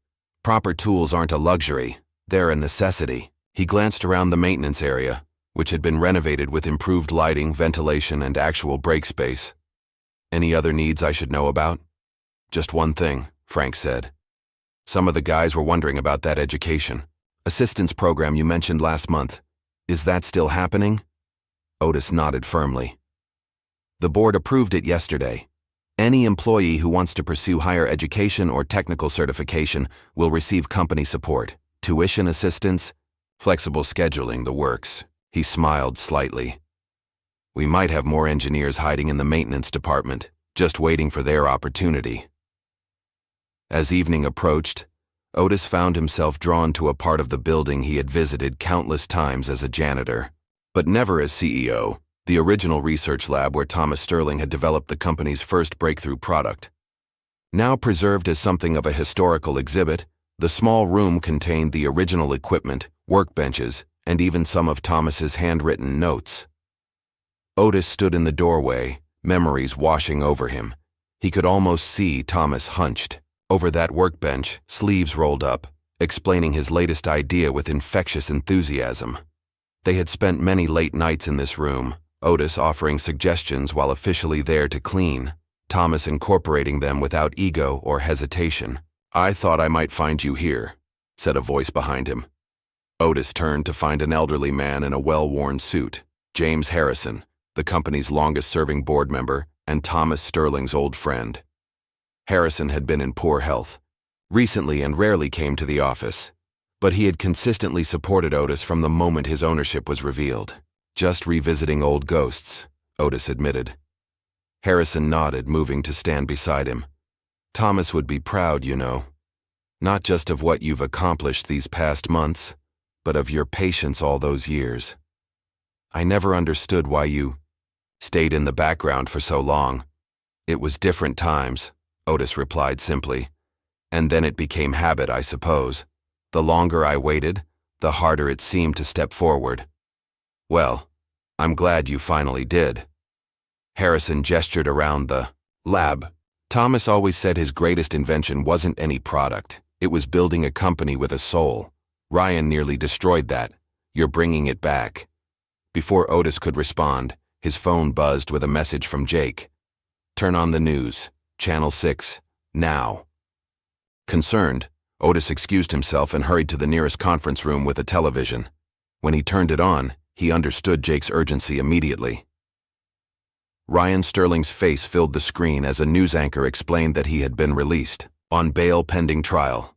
Proper tools aren't a luxury, they're a necessity. He glanced around the maintenance area, which had been renovated with improved lighting, ventilation, and actual break space. Any other needs I should know about? Just one thing, Frank said. Some of the guys were wondering about that education assistance program you mentioned last month. Is that still happening? Otis nodded firmly. The board approved it yesterday. Any employee who wants to pursue higher education or technical certification will receive company support, tuition assistance, flexible scheduling, the works. He smiled slightly. We might have more engineers hiding in the maintenance department, just waiting for their opportunity. As evening approached, Otis found himself drawn to a part of the building he had visited countless times as a janitor, but never as CEO, the original research lab where Thomas Sterling had developed the company's first breakthrough product. Now preserved as something of a historical exhibit, the small room contained the original equipment, workbenches, and even some of Thomas's handwritten notes. Otis stood in the doorway, memories washing over him. He could almost see Thomas hunched over that workbench, sleeves rolled up, explaining his latest idea with infectious enthusiasm. They had spent many late nights in this room, Otis offering suggestions while officially there to clean, Thomas incorporating them without ego or hesitation. I thought I might find you here, said a voice behind him. Otis turned to find an elderly man in a well-worn suit, James Harrison, the company's longest-serving board member and Thomas Sterling's old friend. Harrison had been in poor health, recently and rarely came to the office, but he had consistently supported Otis from the moment his ownership was revealed. Just revisiting old ghosts, Otis admitted. Harrison nodded, moving to stand beside him. Thomas would be proud, you know, not just of what you've accomplished these past months, but of your patience all those years. I never understood why you stayed in the background for so long. It was different times, Otis replied simply. And then it became habit, I suppose. The longer I waited, the harder it seemed to step forward. Well, I'm glad you finally did. Harrison gestured around the lab. Thomas always said his greatest invention wasn't any product. It was building a company with a soul. Ryan nearly destroyed that. You're bringing it back. Before Otis could respond, his phone buzzed with a message from Jake. "Turn on the news. Channel 6. Now." Concerned, Otis excused himself and hurried to the nearest conference room with a television. When he turned it on, he understood Jake's urgency immediately. Ryan Sterling's face filled the screen as a news anchor explained that he had been released, on bail pending trial.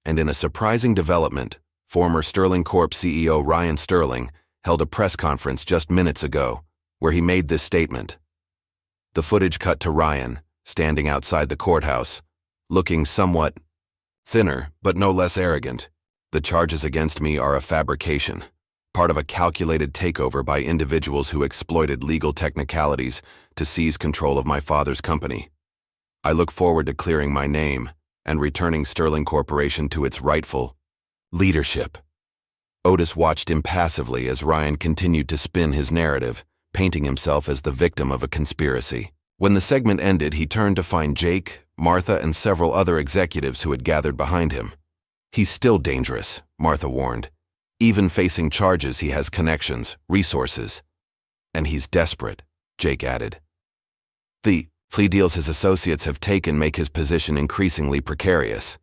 And in a surprising development, former Sterling Corp CEO Ryan Sterling held a press conference just minutes ago, where he made this statement. The footage cut to Ryan, standing outside the courthouse, looking somewhat thinner, but no less arrogant. "The charges against me are a fabrication, part of a calculated takeover by individuals who exploited legal technicalities to seize control of my father's company. I look forward to clearing my name and returning Sterling Corporation to its rightful leadership." Otis watched impassively as Ryan continued to spin his narrative, painting himself as the victim of a conspiracy. When the segment ended, he turned to find Jake, Martha, and several other executives who had gathered behind him. "He's still dangerous," Martha warned. "Even facing charges, he has connections, resources. And he's desperate," Jake added. "The plea deals his associates have taken make his position increasingly precarious."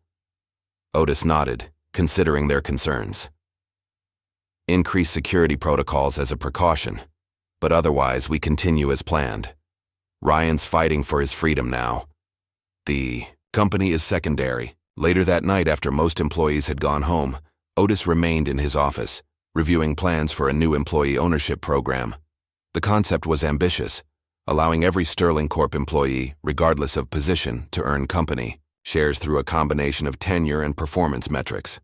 Otis nodded, considering their concerns. "Increase security protocols as a precaution, but otherwise we continue as planned. Ryan's fighting for his freedom now. The company is secondary." Later that night, after most employees had gone home, Otis remained in his office, reviewing plans for a new employee ownership program. The concept was ambitious, allowing every Sterling Corp employee, regardless of position, to earn company shares through a combination of tenure and performance metrics.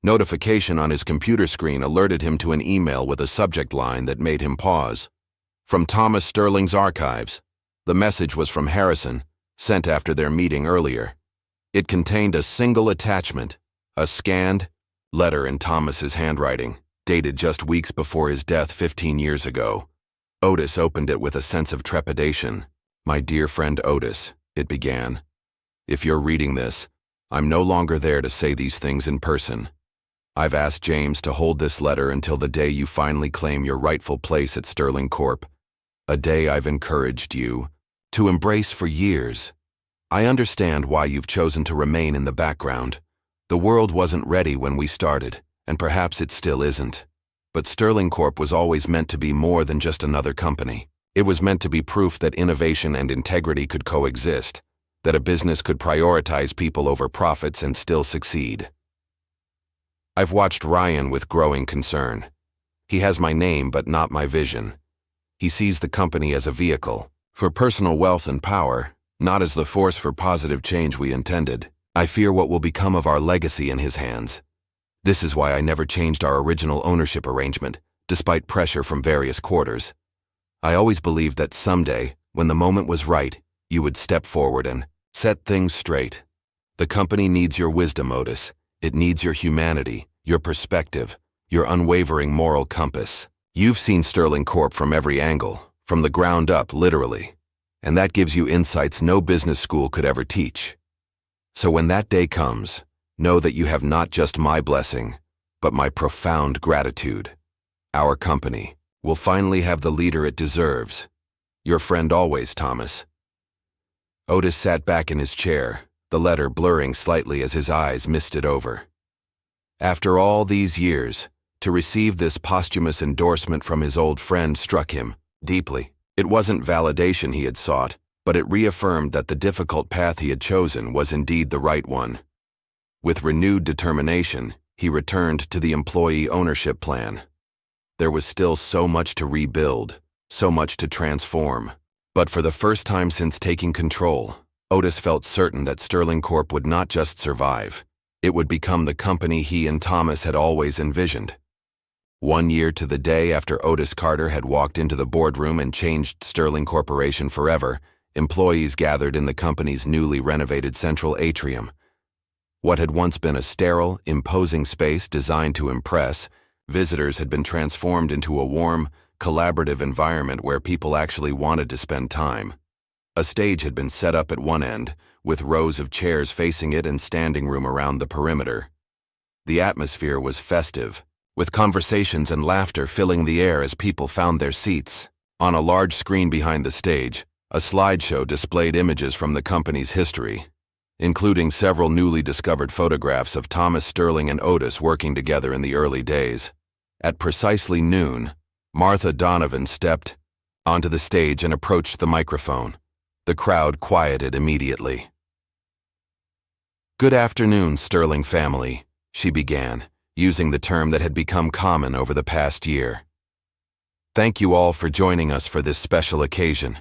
Notification on his computer screen alerted him to an email with a subject line that made him pause. From Thomas Sterling's archives. The message was from Harrison, sent after their meeting earlier. It contained a single attachment, a scanned letter in Thomas's handwriting, dated just weeks before his death 15 years ago. Otis opened it with a sense of trepidation. "My dear friend Otis," it began. "If you're reading this, I'm no longer there to say these things in person. I've asked James to hold this letter until the day you finally claim your rightful place at Sterling Corp. A day I've encouraged you to embrace for years. I understand why you've chosen to remain in the background. The world wasn't ready when we started, and perhaps it still isn't. But Sterling Corp was always meant to be more than just another company. It was meant to be proof that innovation and integrity could coexist, that a business could prioritize people over profits and still succeed. I've watched Ryan with growing concern. He has my name but not my vision. He sees the company as a vehicle for personal wealth and power, not as the force for positive change we intended. I fear what will become of our legacy in his hands. This is why I never changed our original ownership arrangement, despite pressure from various quarters. I always believed that someday, when the moment was right, you would step forward and set things straight. The company needs your wisdom, Otis. It needs your humanity, your perspective, your unwavering moral compass. You've seen Sterling Corp from every angle, from the ground up, literally. And that gives you insights no business school could ever teach. So when that day comes, know that you have not just my blessing, but my profound gratitude. Our company will finally have the leader it deserves. Your friend always, Thomas." Otis sat back in his chair, the letter blurring slightly as his eyes misted over. After all these years, to receive this posthumous endorsement from his old friend struck him deeply. It wasn't validation he had sought, but it reaffirmed that the difficult path he had chosen was indeed the right one. With renewed determination, he returned to the employee ownership plan. There was still so much to rebuild, so much to transform. But for the first time since taking control, Otis felt certain that Sterling Corp would not just survive. It would become the company he and Thomas had always envisioned. 1 year to the day after Otis Carter had walked into the boardroom and changed Sterling Corporation forever, employees gathered in the company's newly renovated central atrium. What had once been a sterile, imposing space designed to impress, visitors had been transformed into a warm, collaborative environment where people actually wanted to spend time. A stage had been set up at one end, with rows of chairs facing it and standing room around the perimeter. The atmosphere was festive, with conversations and laughter filling the air as people found their seats. On a large screen behind the stage, a slideshow displayed images from the company's history, including several newly discovered photographs of Thomas Sterling and Otis working together in the early days. At precisely noon, Martha Donovan stepped onto the stage and approached the microphone. The crowd quieted immediately. "Good afternoon, Sterling family," she began, using the term that had become common over the past year. "Thank you all for joining us for this special occasion.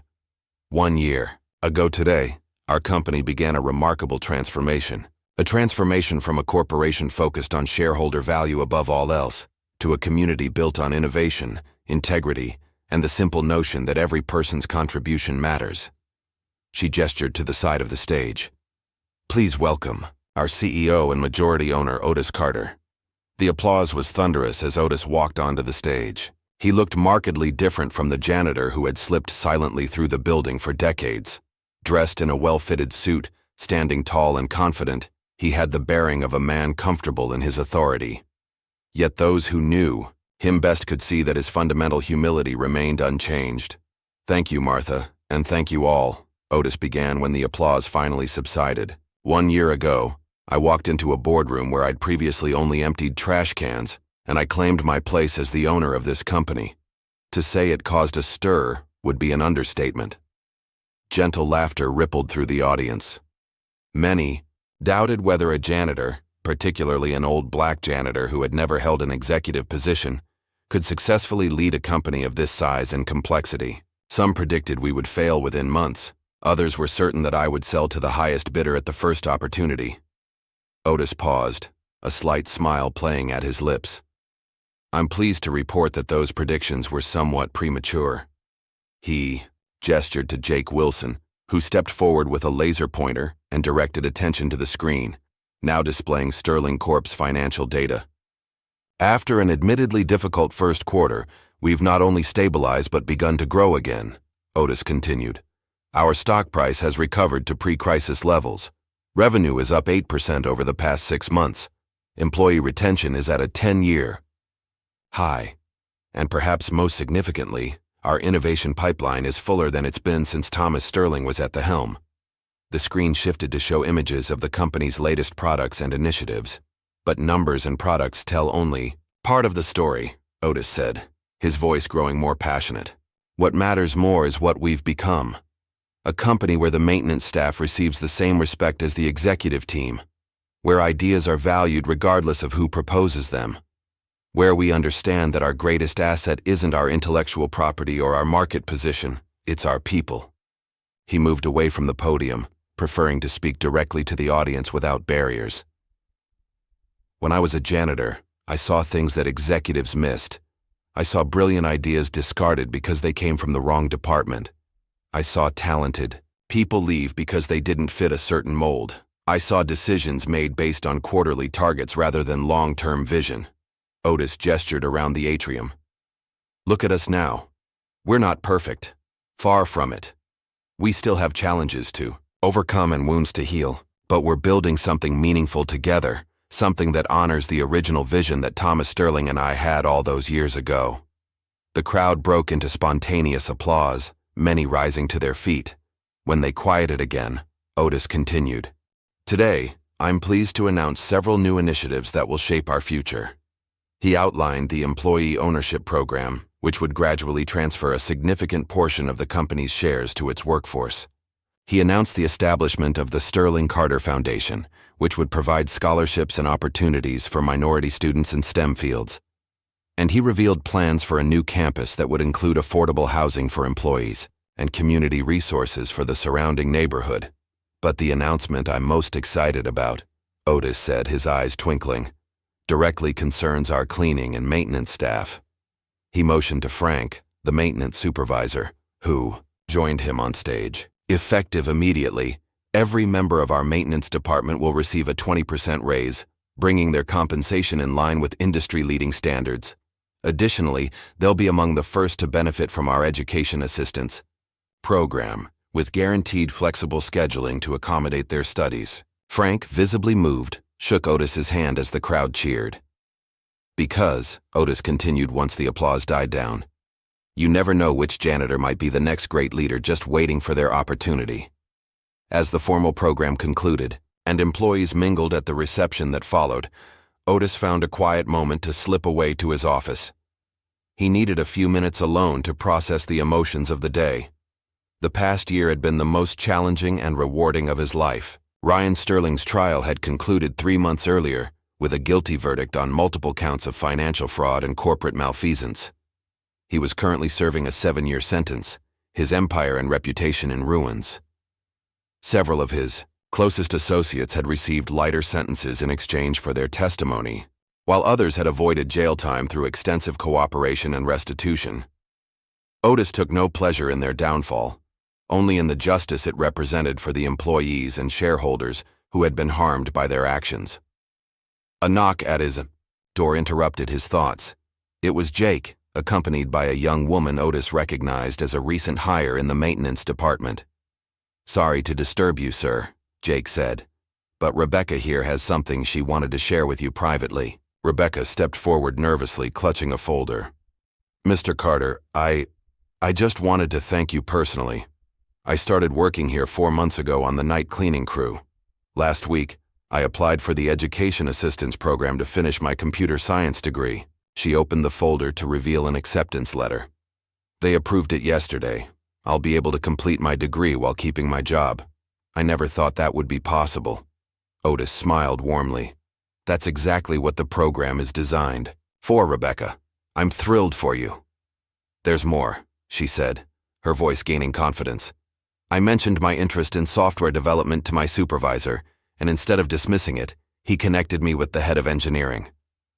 1 year ago today, our company began a remarkable transformation. A transformation from a corporation focused on shareholder value above all else, to a community built on innovation, integrity, and the simple notion that every person's contribution matters." She gestured to the side of the stage. "Please welcome our CEO and majority owner, Otis Carter." The applause was thunderous as Otis walked onto the stage. He looked markedly different from the janitor who had slipped silently through the building for decades. Dressed in a well-fitted suit, standing tall and confident, he had the bearing of a man comfortable in his authority. Yet those who knew him best could see that his fundamental humility remained unchanged. "Thank you, Martha, and thank you all," Otis began when the applause finally subsided. 1 year ago, I walked into a boardroom where I'd previously only emptied trash cans, and I claimed my place as the owner of this company. To say it caused a stir would be an understatement. Gentle laughter rippled through the audience. Many doubted whether a janitor, particularly an old black janitor who had never held an executive position, could successfully lead a company of this size and complexity. Some predicted we would fail within months. Others were certain that I would sell to the highest bidder at the first opportunity. Otis paused, a slight smile playing at his lips. "I'm pleased to report that those predictions were somewhat premature." He gestured to Jake Wilson, who stepped forward with a laser pointer and directed attention to the screen, now displaying Sterling Corp's financial data. "After an admittedly difficult first quarter, we've not only stabilized but begun to grow again," Otis continued. "Our stock price has recovered to pre-crisis levels. Revenue is up 8% over the past 6 months. Employee retention is at a 10-year high. And perhaps most significantly, our innovation pipeline is fuller than it's been since Thomas Sterling was at the helm." The screen shifted to show images of the company's latest products and initiatives. "But numbers and products tell only part of the story," Otis said, his voice growing more passionate. "What matters more is what we've become. A company where the maintenance staff receives the same respect as the executive team, where ideas are valued regardless of who proposes them, where we understand that our greatest asset isn't our intellectual property or our market position, it's our people." He moved away from the podium, preferring to speak directly to the audience without barriers. "When I was a janitor, I saw things that executives missed. I saw brilliant ideas discarded because they came from the wrong department. I saw talented people leave because they didn't fit a certain mold. I saw decisions made based on quarterly targets rather than long-term vision." Otis gestured around the atrium. "Look at us now. We're not perfect. Far from it. We still have challenges to overcome and wounds to heal, but we're building something meaningful together, something that honors the original vision that Thomas Sterling and I had all those years ago." The crowd broke into spontaneous applause, many rising to their feet. When they quieted again, Otis continued. "Today, I'm pleased to announce several new initiatives that will shape our future." He outlined the employee ownership program, which would gradually transfer a significant portion of the company's shares to its workforce. He announced the establishment of the Sterling Carter Foundation, which would provide scholarships and opportunities for minority students in STEM fields. And he revealed plans for a new campus that would include affordable housing for employees and community resources for the surrounding neighborhood. "But the announcement I'm most excited about," Otis said, his eyes twinkling, "directly concerns our cleaning and maintenance staff." He motioned to Frank, the maintenance supervisor, who joined him on stage. "Effective immediately, every member of our maintenance department will receive a 20% raise, bringing their compensation in line with industry-leading standards. Additionally, they'll be among the first to benefit from our education assistance program, with guaranteed flexible scheduling to accommodate their studies." Frank, visibly moved, shook Otis's hand as the crowd cheered. Because, Otis continued once the applause died down, you never know which janitor might be the next great leader just waiting for their opportunity. As the formal program concluded, and employees mingled at the reception that followed, Otis found a quiet moment to slip away to his office. He needed a few minutes alone to process the emotions of the day. The past year had been the most challenging and rewarding of his life. Ryan Sterling's trial had concluded 3 months earlier, with a guilty verdict on multiple counts of financial fraud and corporate malfeasance. He was currently serving a 7-year sentence, his empire and reputation in ruins. Several of his closest associates had received lighter sentences in exchange for their testimony, while others had avoided jail time through extensive cooperation and restitution. Otis took no pleasure in their downfall, only in the justice it represented for the employees and shareholders who had been harmed by their actions. A knock at his door interrupted his thoughts. It was Jake, accompanied by a young woman Otis recognized as a recent hire in the maintenance department. "Sorry to disturb you, sir," Jake said, "but Rebecca here has something she wanted to share with you privately." Rebecca stepped forward nervously, clutching a folder. "Mr. Carter, I just wanted to thank you personally. I started working here 4 months ago on the night cleaning crew. Last week, I applied for the education assistance program to finish my computer science degree." She opened the folder to reveal an acceptance letter. "They approved it yesterday. I'll be able to complete my degree while keeping my job. I never thought that would be possible." Otis smiled warmly. "That's exactly what the program is designed for, Rebecca. I'm thrilled for you." "There's more," she said, her voice gaining confidence. "I mentioned my interest in software development to my supervisor, and instead of dismissing it, he connected me with the head of engineering.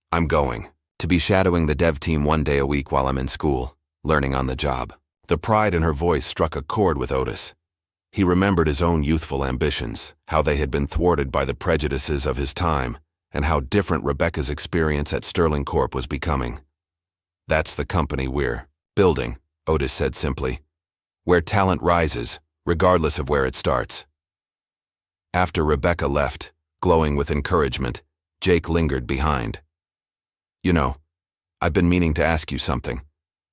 I'm going to be shadowing the dev team 1 day a week while I'm in school, learning on the job." The pride in her voice struck a chord with Otis. He remembered his own youthful ambitions, how they had been thwarted by the prejudices of his time, and how different Rebecca's experience at Sterling Corp was becoming. "That's the company we're building," Otis said simply. "Where talent rises, regardless of where it starts." After Rebecca left, glowing with encouragement, Jake lingered behind. "You know, I've been meaning to ask you something.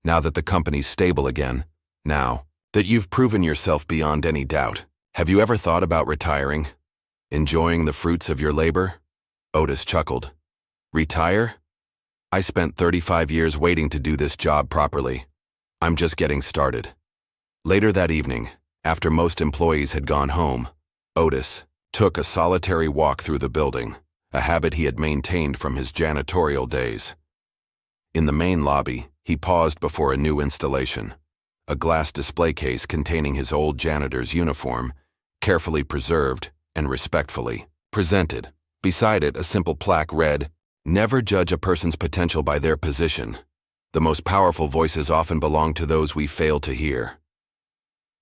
Now that the company's stable again, now that you've proven yourself beyond any doubt, have you ever thought about retiring? Enjoying the fruits of your labor?" Otis chuckled. "Retire? I spent 35 years waiting to do this job properly. I'm just getting started." Later that evening, after most employees had gone home, Otis took a solitary walk through the building, a habit he had maintained from his janitorial days. In the main lobby, he paused before a new installation, a glass display case containing his old janitor's uniform, carefully preserved and respectfully presented. Beside it, a simple plaque read, "Never judge a person's potential by their position. The most powerful voices often belong to those we fail to hear."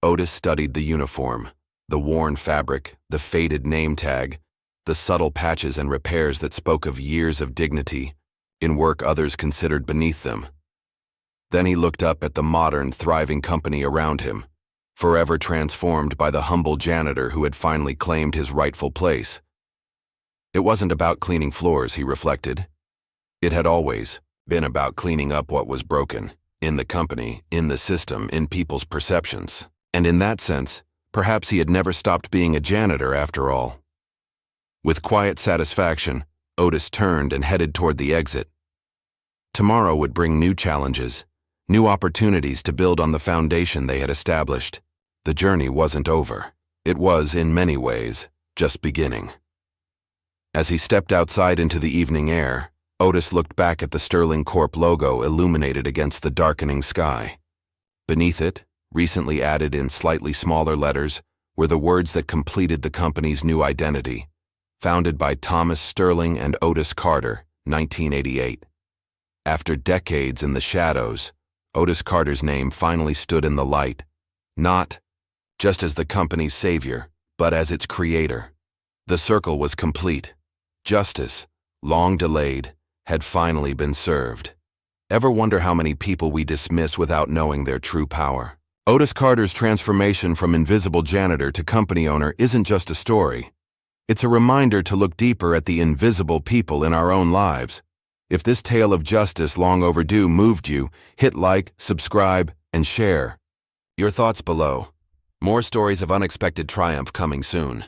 Otis studied the uniform, the worn fabric, the faded name tag, the subtle patches and repairs that spoke of years of dignity in work others considered beneath them. Then he looked up at the modern, thriving company around him, forever transformed by the humble janitor who had finally claimed his rightful place. It wasn't about cleaning floors, he reflected. It had always been about cleaning up what was broken, in the company, in the system, in people's perceptions. And in that sense, perhaps he had never stopped being a janitor after all. With quiet satisfaction, Otis turned and headed toward the exit. Tomorrow would bring new challenges, new opportunities to build on the foundation they had established. The journey wasn't over. It was, in many ways, just beginning. As he stepped outside into the evening air, Otis looked back at the Sterling Corp logo illuminated against the darkening sky. Beneath it, recently added in slightly smaller letters, were the words that completed the company's new identity, founded by Thomas Sterling and Otis Carter, 1988. After decades in the shadows, Otis Carter's name finally stood in the light, not just as the company's savior, but as its creator. The circle was complete. Justice, long delayed, had finally been served. Ever wonder how many people we dismiss without knowing their true power? Otis Carter's transformation from invisible janitor to company owner isn't just a story. It's a reminder to look deeper at the invisible people in our own lives, If this tale of justice long overdue moved you, hit like, subscribe, and share. Your thoughts below. More stories of unexpected triumph coming soon.